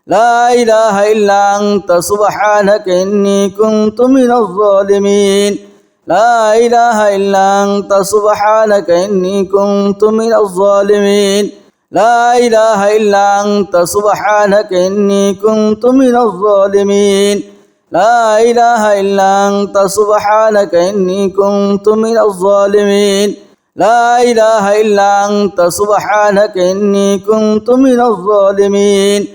لا إله إلا أنت سبحانك إني كنت من الظالمين لا إله إلا أنت سبحانك إني كنت من الظالمين لا إله إلا أنت سبحانك إني كنت من الظالمين لا إله إلا أنت سبحانك إني كنت من الظالمين لا إله إلا أنت سبحانك إني كنت من الظالمين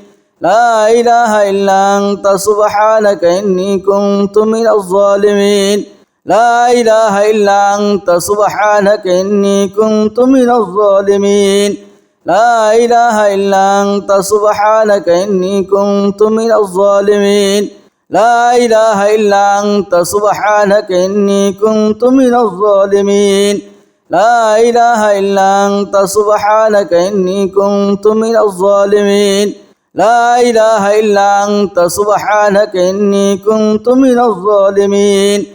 لا إله إلا أنت سبحانك إني كنت من الظالمين لا إله إلا أنت سبحانك إني كنت من الظالمين لا إله إلا أنت سبحانك إني كنت من الظالمين لا إله إلا أنت سبحانك إني كنت من الظالمين لا إله إلا أنت سبحانك إني كنت من الظالمين لا إله إلا أنت سبحانك إني كنت من الظالمين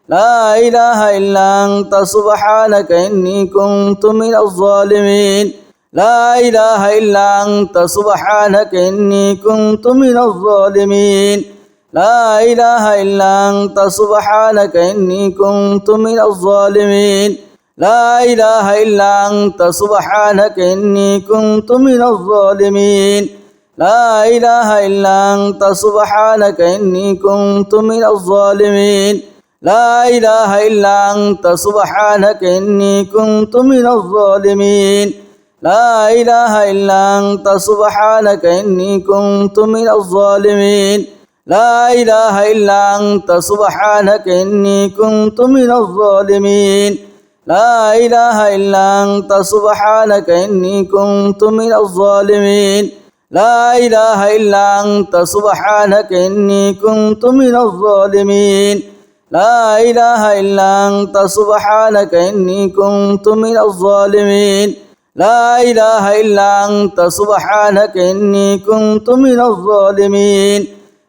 لا إله إلا أنت سبحانك إني كنت من الظالمين لا إله إلا أنت سبحانك إني كنت من الظالمين لا إله إلا أنت سبحانك إني كنت من الظالمين لا إله إلا أنت سبحانك إني كنت من الظالمين لا إله إلا أنت سبحانك إني كنت من الظالمين لا إله إلا أنت سبحانك إني كنت من الظالمين لا إله إلا أنت سبحانك إني كنت من الظالمين لا إله إلا أنت سبحانك إني كنت من الظالمين لا إله إلا أنت سبحانك إني كنت من الظالمين لا إله إلا أنت سبحانك إني كنت من الظالمين لا إله إلا أنت سبحانك إني كنت من الظالمين لا إله إلا أنت سبحانك إني كنت من الظالمين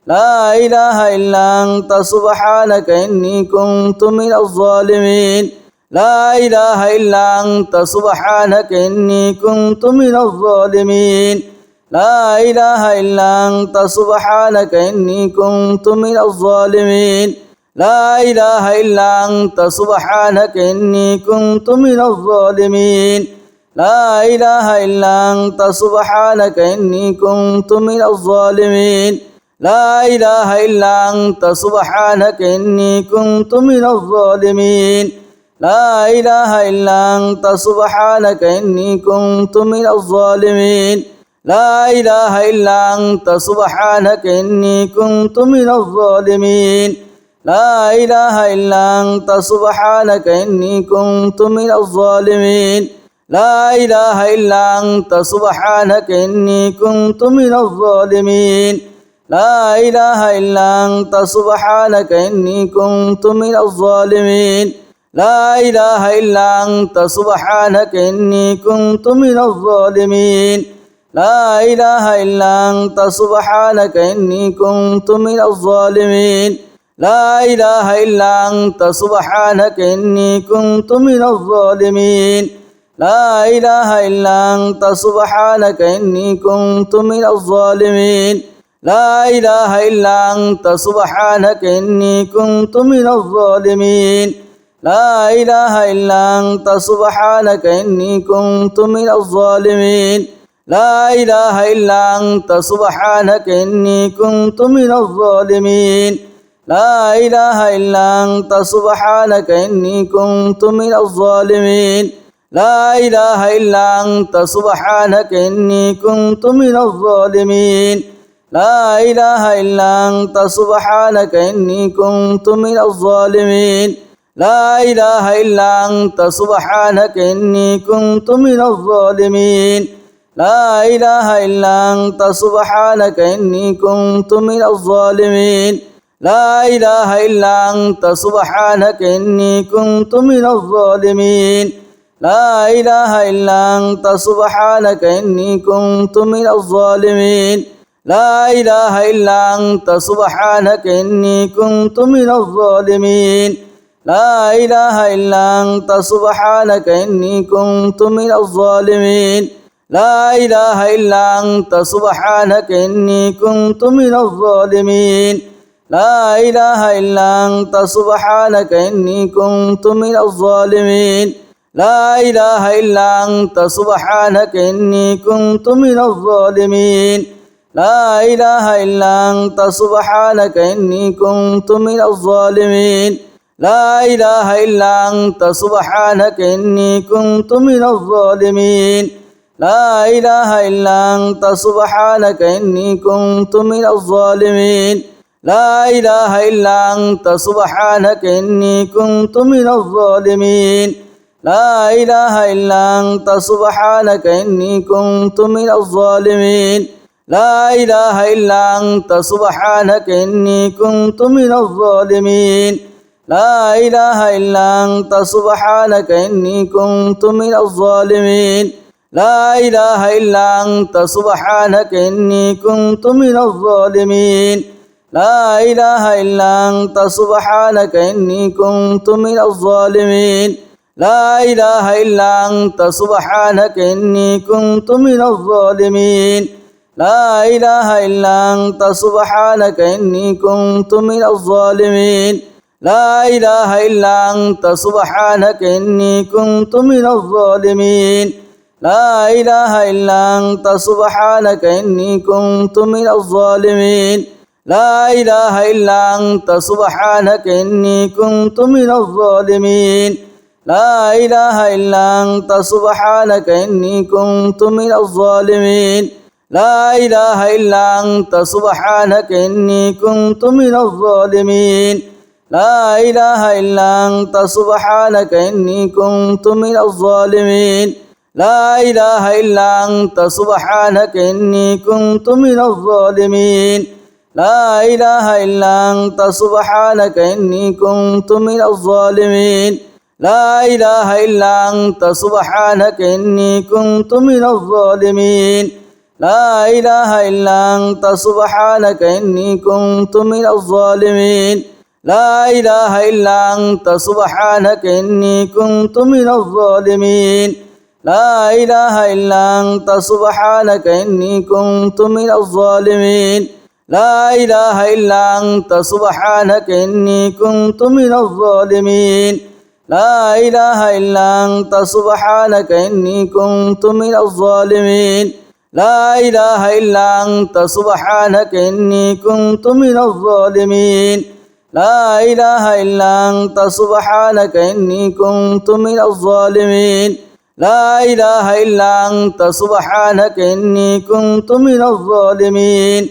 لا إله إلا أنت سبحانك إني كنت من الظالمين لا إله إلا أنت سبحانك إني كنت من الظالمين لا إله إلا أنت سبحانك إني كنت من الظالمين لا إله إلا أنت سبحانك إني كنت من الظالمين لا إله إلا أنت سبحانك إني كنت من الظالمين لا إله إلا أنت سبحانك إني كنت من الظالمين لا إله إلا أنت سبحانك إني كنت من الظالمين لا إله إلا أنت سبحانك إني كنت من الظالمين لا إله إلا أنت سبحانك إني كنت من الظالمين لا إله إلا أنت سبحانك إني كنت من الظالمين لا إله إلا أنت سبحانك إني كنت من الظالمين لا إله إلا أنت سبحانك إني كنت من الظالمين لا إله إلا أنت سبحانك إني كنت من الظالمين لا إله إلا أنت سبحانك إني كنت من الظالمين لا إله إلا أنت سبحانك إني كنت من الظالمين لا إله إلا أنت سبحانك إني كنت من الظالمين لا إله إلا أنت سبحانك إني كنت من الظالمين لا إله إلا أنت سبحانك إني كنت من الظالمين لا إله إلا أنت سبحانك إني كنت من الظالمين لا إله إلا أنت سبحانك إني كنت من الظالمين لا إله إلا أنت سبحانك إني كنت من الظالمين لا إله إلا أنت سبحانك إني كنت من الظالمين لا إله إلا أنت سبحانك إني كنت من الظالمين لا إله إلا أنت سبحانك إني كنت من الظالمين لا إله إلا أنت سبحانك إني كنت من الظالمين لا إله إلا أنت سبحانك إني كنت من الظالمين لا إله إلا أنت سبحانك إني كنت من الظالمين لا إله إلا أنت سبحانك إني كنت من الظالمين لا إله إلا أنت سبحانك إني كنت من الظالمين لا إله إلا أنت سبحانك إني كنت من الظالمين لا إله إلا أنت سبحانك إني كنت من الظالمين لا إله إلا أنت سبحانك إني كنت من الظالمين لا إله إلا أنت سبحانك إني كنت من الظالمين لا إله إلا أنت سبحانك إني كنت من الظالمين لا إله إلا أنت سبحانك إني كنت من الظالمين لا إله إلا أنت سبحانك إني كنت من الظالمين لا إله إلا أنت سبحانك إني كنت من الظالمين لا إله إلا أنت سبحانك إني كنت من الظالمين لا إله إلا أنت سبحانك إني كنت من الظالمين لا إله إلا أنت سبحانك إني كنت من الظالمين لا إله إلا أنت سبحانك إني كنت من الظالمين لا إله إلا أنت سبحانك إني كنت من الظالمين لا إله إلا أنت سبحانك إني كنت من الظالمين لا إله إلا أنت سبحانك إني كنت من الظالمين لا إله إلا أنت سبحانك إني كنت من الظالمين لا إله إلا أنت سبحانك إني كنت من الظالمين لا إله إلا أنت سبحانك إني كنت من الظالمين لا إله إلا أنت سبحانك إني كنت من الظالمين لا إله إلا أنت سبحانك إني كنت من الظالمين لا إله إلا أنت سبحانك إني كنت من الظالمين لا إله إلا أنت سبحانك إني كنت من الظالمين لا إله إلا أنت سبحانك إني كنت من الظالمين لا إله إلا أنت سبحانك إني كنت من الظالمين لا إله إلا أنت سبحانك إني كنت من الظالمين لا إله إلا أنت سبحانك إني كنت من الظالمين لا إله إلا أنت سبحانك إني كنت من الظالمين لا إله إلا أنت سبحانك إني كنت من الظالمين لا إله إلا أنت سبحانك إني كنت من الظالمين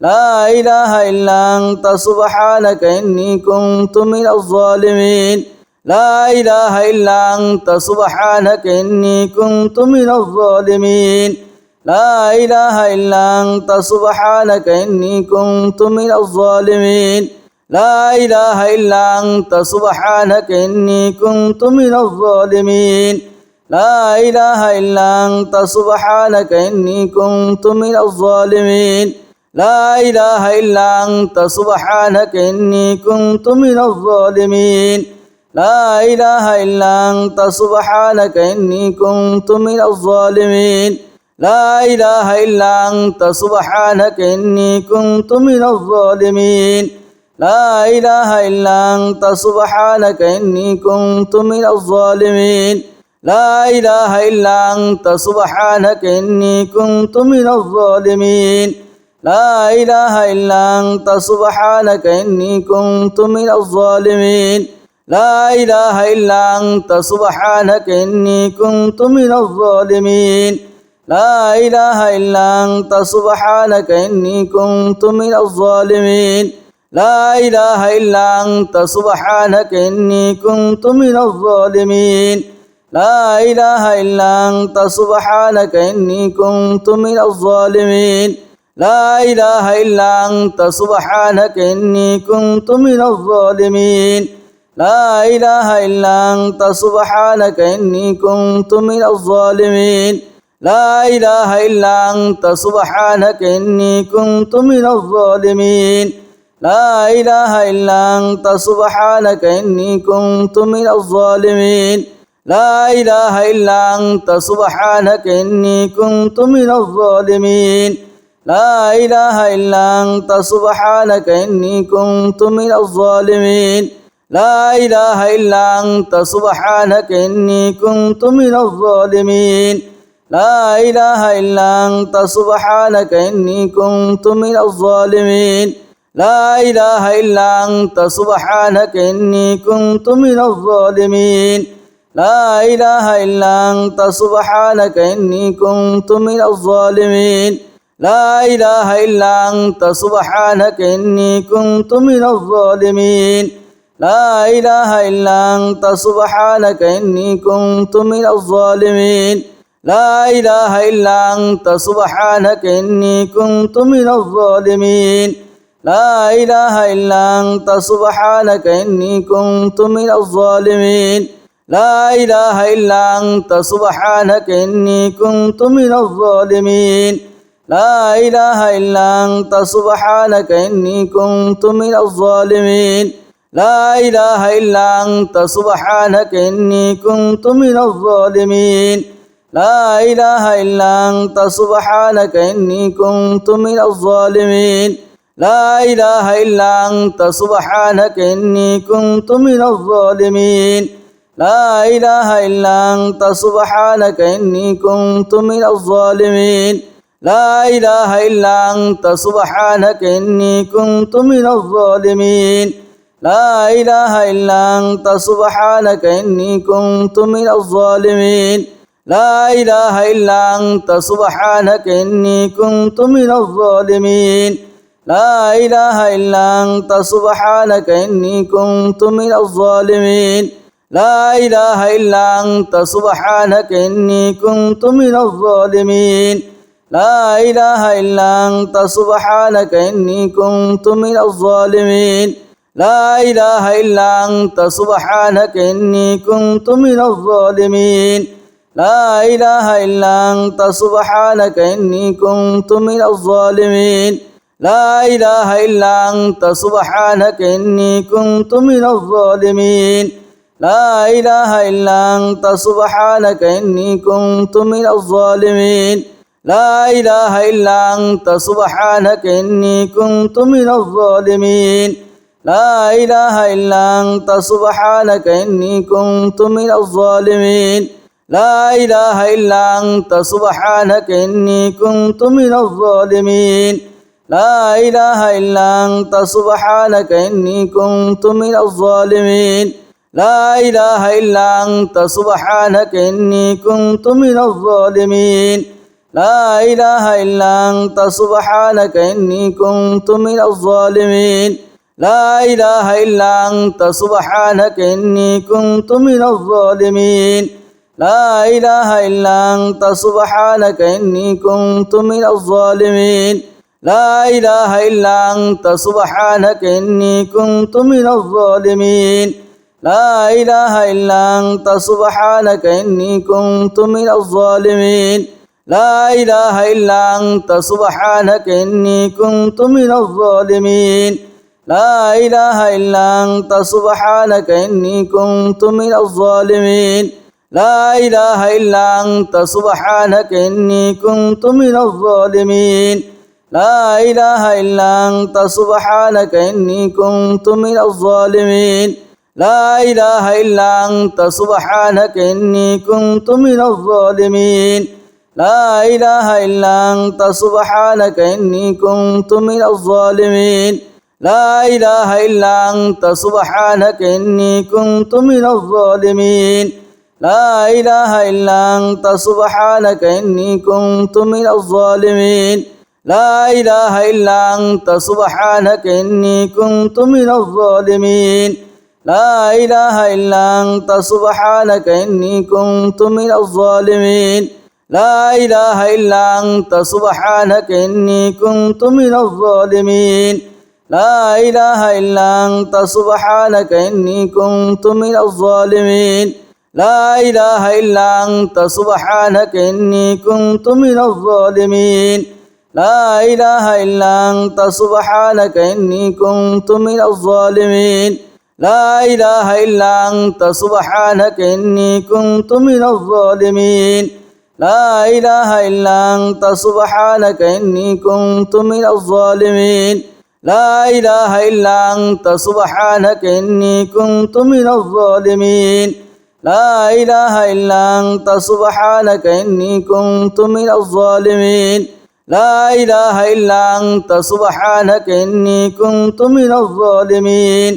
لا إله إلا أنت سبحانك إني كنت من الظالمين لا إله إلا أنت سبحانك إني كنت من الظالمين لا إله إلا أنت سبحانك إني كنت من الظالمين لا إله إلا أنت سبحانك إني كنت من الظالمين لا إله إلا أنت سبحانك إني كنت من الظالمين لا إله إلا أنت سبحانك إني كنت من الظالمين لا إله إلا أنت سبحانك إني كنت من الظالمين لا إله إلا أنت سبحانك إني كنت من الظالمين لا إله إلا أنت سبحانك إني كنت من الظالمين لا إله إلا أنت سبحانك إني كنت من الظالمين لا إله إلا أنت سبحانك إني كنت من الظالمين لا إله إلا أنت سبحانك إني كنت من الظالمين لا إله إلا أنت سبحانك إني كنت من الظالمين لا إله إلا أنت سبحانك إني كنت من الظالمين لا إله إلا أنت سبحانك إني كنت من الظالمين لا إله إلا أنت سبحانك إني كنت من الظالمين لا إله إلا أنت سبحانك إني كنت من الظالمين لا إله إلا أنت سبحانك إني كنت من الظالمين لا إله إلا أنت سبحانك إني كنت من الظالمين لا إله إلا أنت سبحانك إني كنت من الظالمين لا إله إلا أنت سبحانك إني كنت من الظالمين لا إله إلا أنت سبحانك إني كنت من الظالمين لا إله إلا أنت سبحانك إني كنت من الظالمين لا إله إلا أنت سبحانك إني كنت من الظالمين لا إله إلا أنت سبحانك إني كنت من الظالمين لا إله إلا أنت سبحانك إني كنت من الظالمين لا إله إلا أنت سبحانك إني كنت من الظالمين لا إله إلا أنت سبحانك إني كنت من الظالمين لا إله إلا أنت سبحانك إني كنت من الظالمين لا إله إلا أنت سبحانك إني كنت من الظالمين لا إله إلا أنت سبحانك إني كنت من الظالمين لا إله إلا أنت سبحانك إني كنت من الظالمين لا إله إلا أنت سبحانك إني كنت من الظالمين لا إله إلا أنت سبحانك إني كنت من الظالمين لا إله إلا أنت سبحانك إني كنت من الظالمين لا إله إلا أنت سبحانك إني كنت من الظالمين لا إله إلا أنت سبحانك إني كنت من الظالمين لا إله إلا أنت سبحانك إني كنت من الظالمين لا إله إلا أنت سبحانك إني كنت من الظالمين لا إله إلا أنت سبحانك إني كنت من الظالمين لا إله إلا أنت سبحانك إني كنت من الظالمين لا إله إلا أنت سبحانك إني كنت من الظالمين لا إله إلا أنت سبحانك إني كنت من الظالمين لا إله إلا أنت سبحانك إني كنت من الظالمين لا إله إلا أنت سبحانك إني كنت من الظالمين لا إله إلا أنت سبحانك إني كنت من الظالمين لا إله إلا أنت سبحانك إني كنت من الظالمين لا إله إلا أنت سبحانك إني كنت من الظالمين لا إله إلا أنت سبحانك إني كنت من الظالمين لا إله إلا أنت سبحانك إني كنت من الظالمين لا إله إلا أنت سبحانك إني كنت من الظالمين لا إله إلا أنت سبحانك إني كنت من الظالمين لا إله إلا أنت سبحانك إني كنت من الظالمين لا إله إلا أنت سبحانك إني كنت من الظالمين لا إله إلا أنت سبحانك إني كنت من الظالمين لا إله إلا أنت سبحانك إني كنت من الظالمين لا إله إلا أنت سبحانك إني كنت من الظالمين لا إله إلا أنت سبحانك إني كنت من الظالمين لا إله إلا أنت سبحانك إني كنت من الظالمين لا إله إلا أنت سبحانك إني كنت من الظالمين لا إله إلا أنت سبحانك إني كنت من الظالمين لا إله إلا أنت سبحانك إني كنت من الظالمين لا إله إلا أنت سبحانك إني كنت من الظالمين لا إله إلا أنت سبحانك إني كنت من الظالمين لا إله إلا أنت سبحانك إني كنت من الظالمين لا إله إلا أنت سبحانك إني كنت من الظالمين لا إله إلا أنت سبحانك إني كنت من الظالمين لا إله إلا أنت سبحانك إني كنت من الظالمين لا إله إلا أنت سبحانك إني كنت من الظالمين لا إله إلا أنت سبحانك إني كنت من الظالمين لا إله إلا أنت سبحانك إني كنت من الظالمين لا إله إلا أنت سبحانك إني كنت من الظالمين لا إله إلا أنت سبحانك إني كنت من الظالمين لا إله إلا أنت سبحانك إني كنت من الظالمين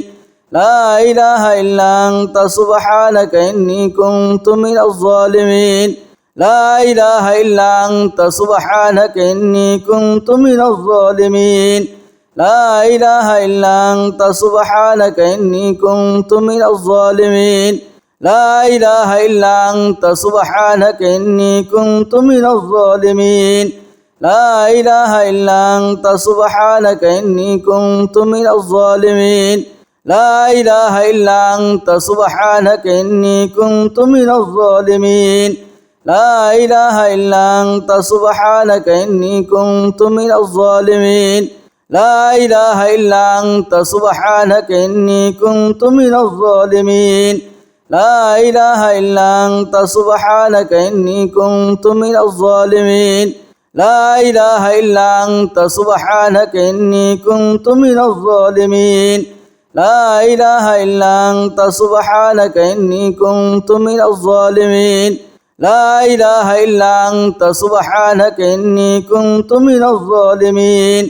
لا إله إلا أنت سبحانك إني كنت من الظالمين لا إله إلا أنت سبحانك إني كنت من الظالمين لا إله إلا أنت سبحانك إني كنت من الظالمين لا إله إلا أنت سبحانك إني كنت من الظالمين لا إله إلا أنت سبحانك إني كنت من الظالمين لا إله إلا أنت سبحانك إني كنت من الظالمين لا إله إلا أنت سبحانك إني كنت من الظالمين لا إله إلا أنت سبحانك إني كنت من الظالمين لا إله إلا أنت سبحانك إني كنت من الظالمين لا إله إلا أنت سبحانك إني كنت من الظالمين لا إله إلا أنت سبحانك إني كنت من الظالمين لا إله إلا أنت سبحانك إني كنت من الظالمين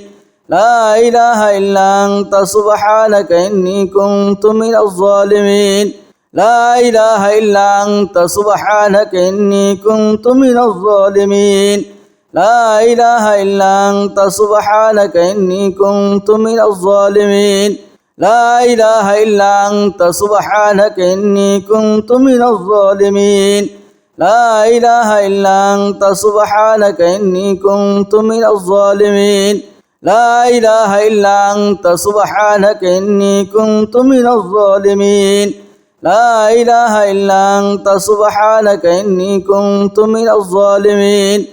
لا إله إلا أنت سبحانك إني كنت من الظالمين لا إله إلا أنت سبحانك إني كنت من الظالمين لا إله إلا أنت سبحانك إني كنت من الظالمين لا إله إلا أنت سبحانك إني كنت من الظالمين لا إله إلا أنت سبحانك إني كنت من الظالمين لا إله إلا أنت سبحانك إني كنت من الظالمين لا إله إلا أنت سبحانك إني كنت من الظالمين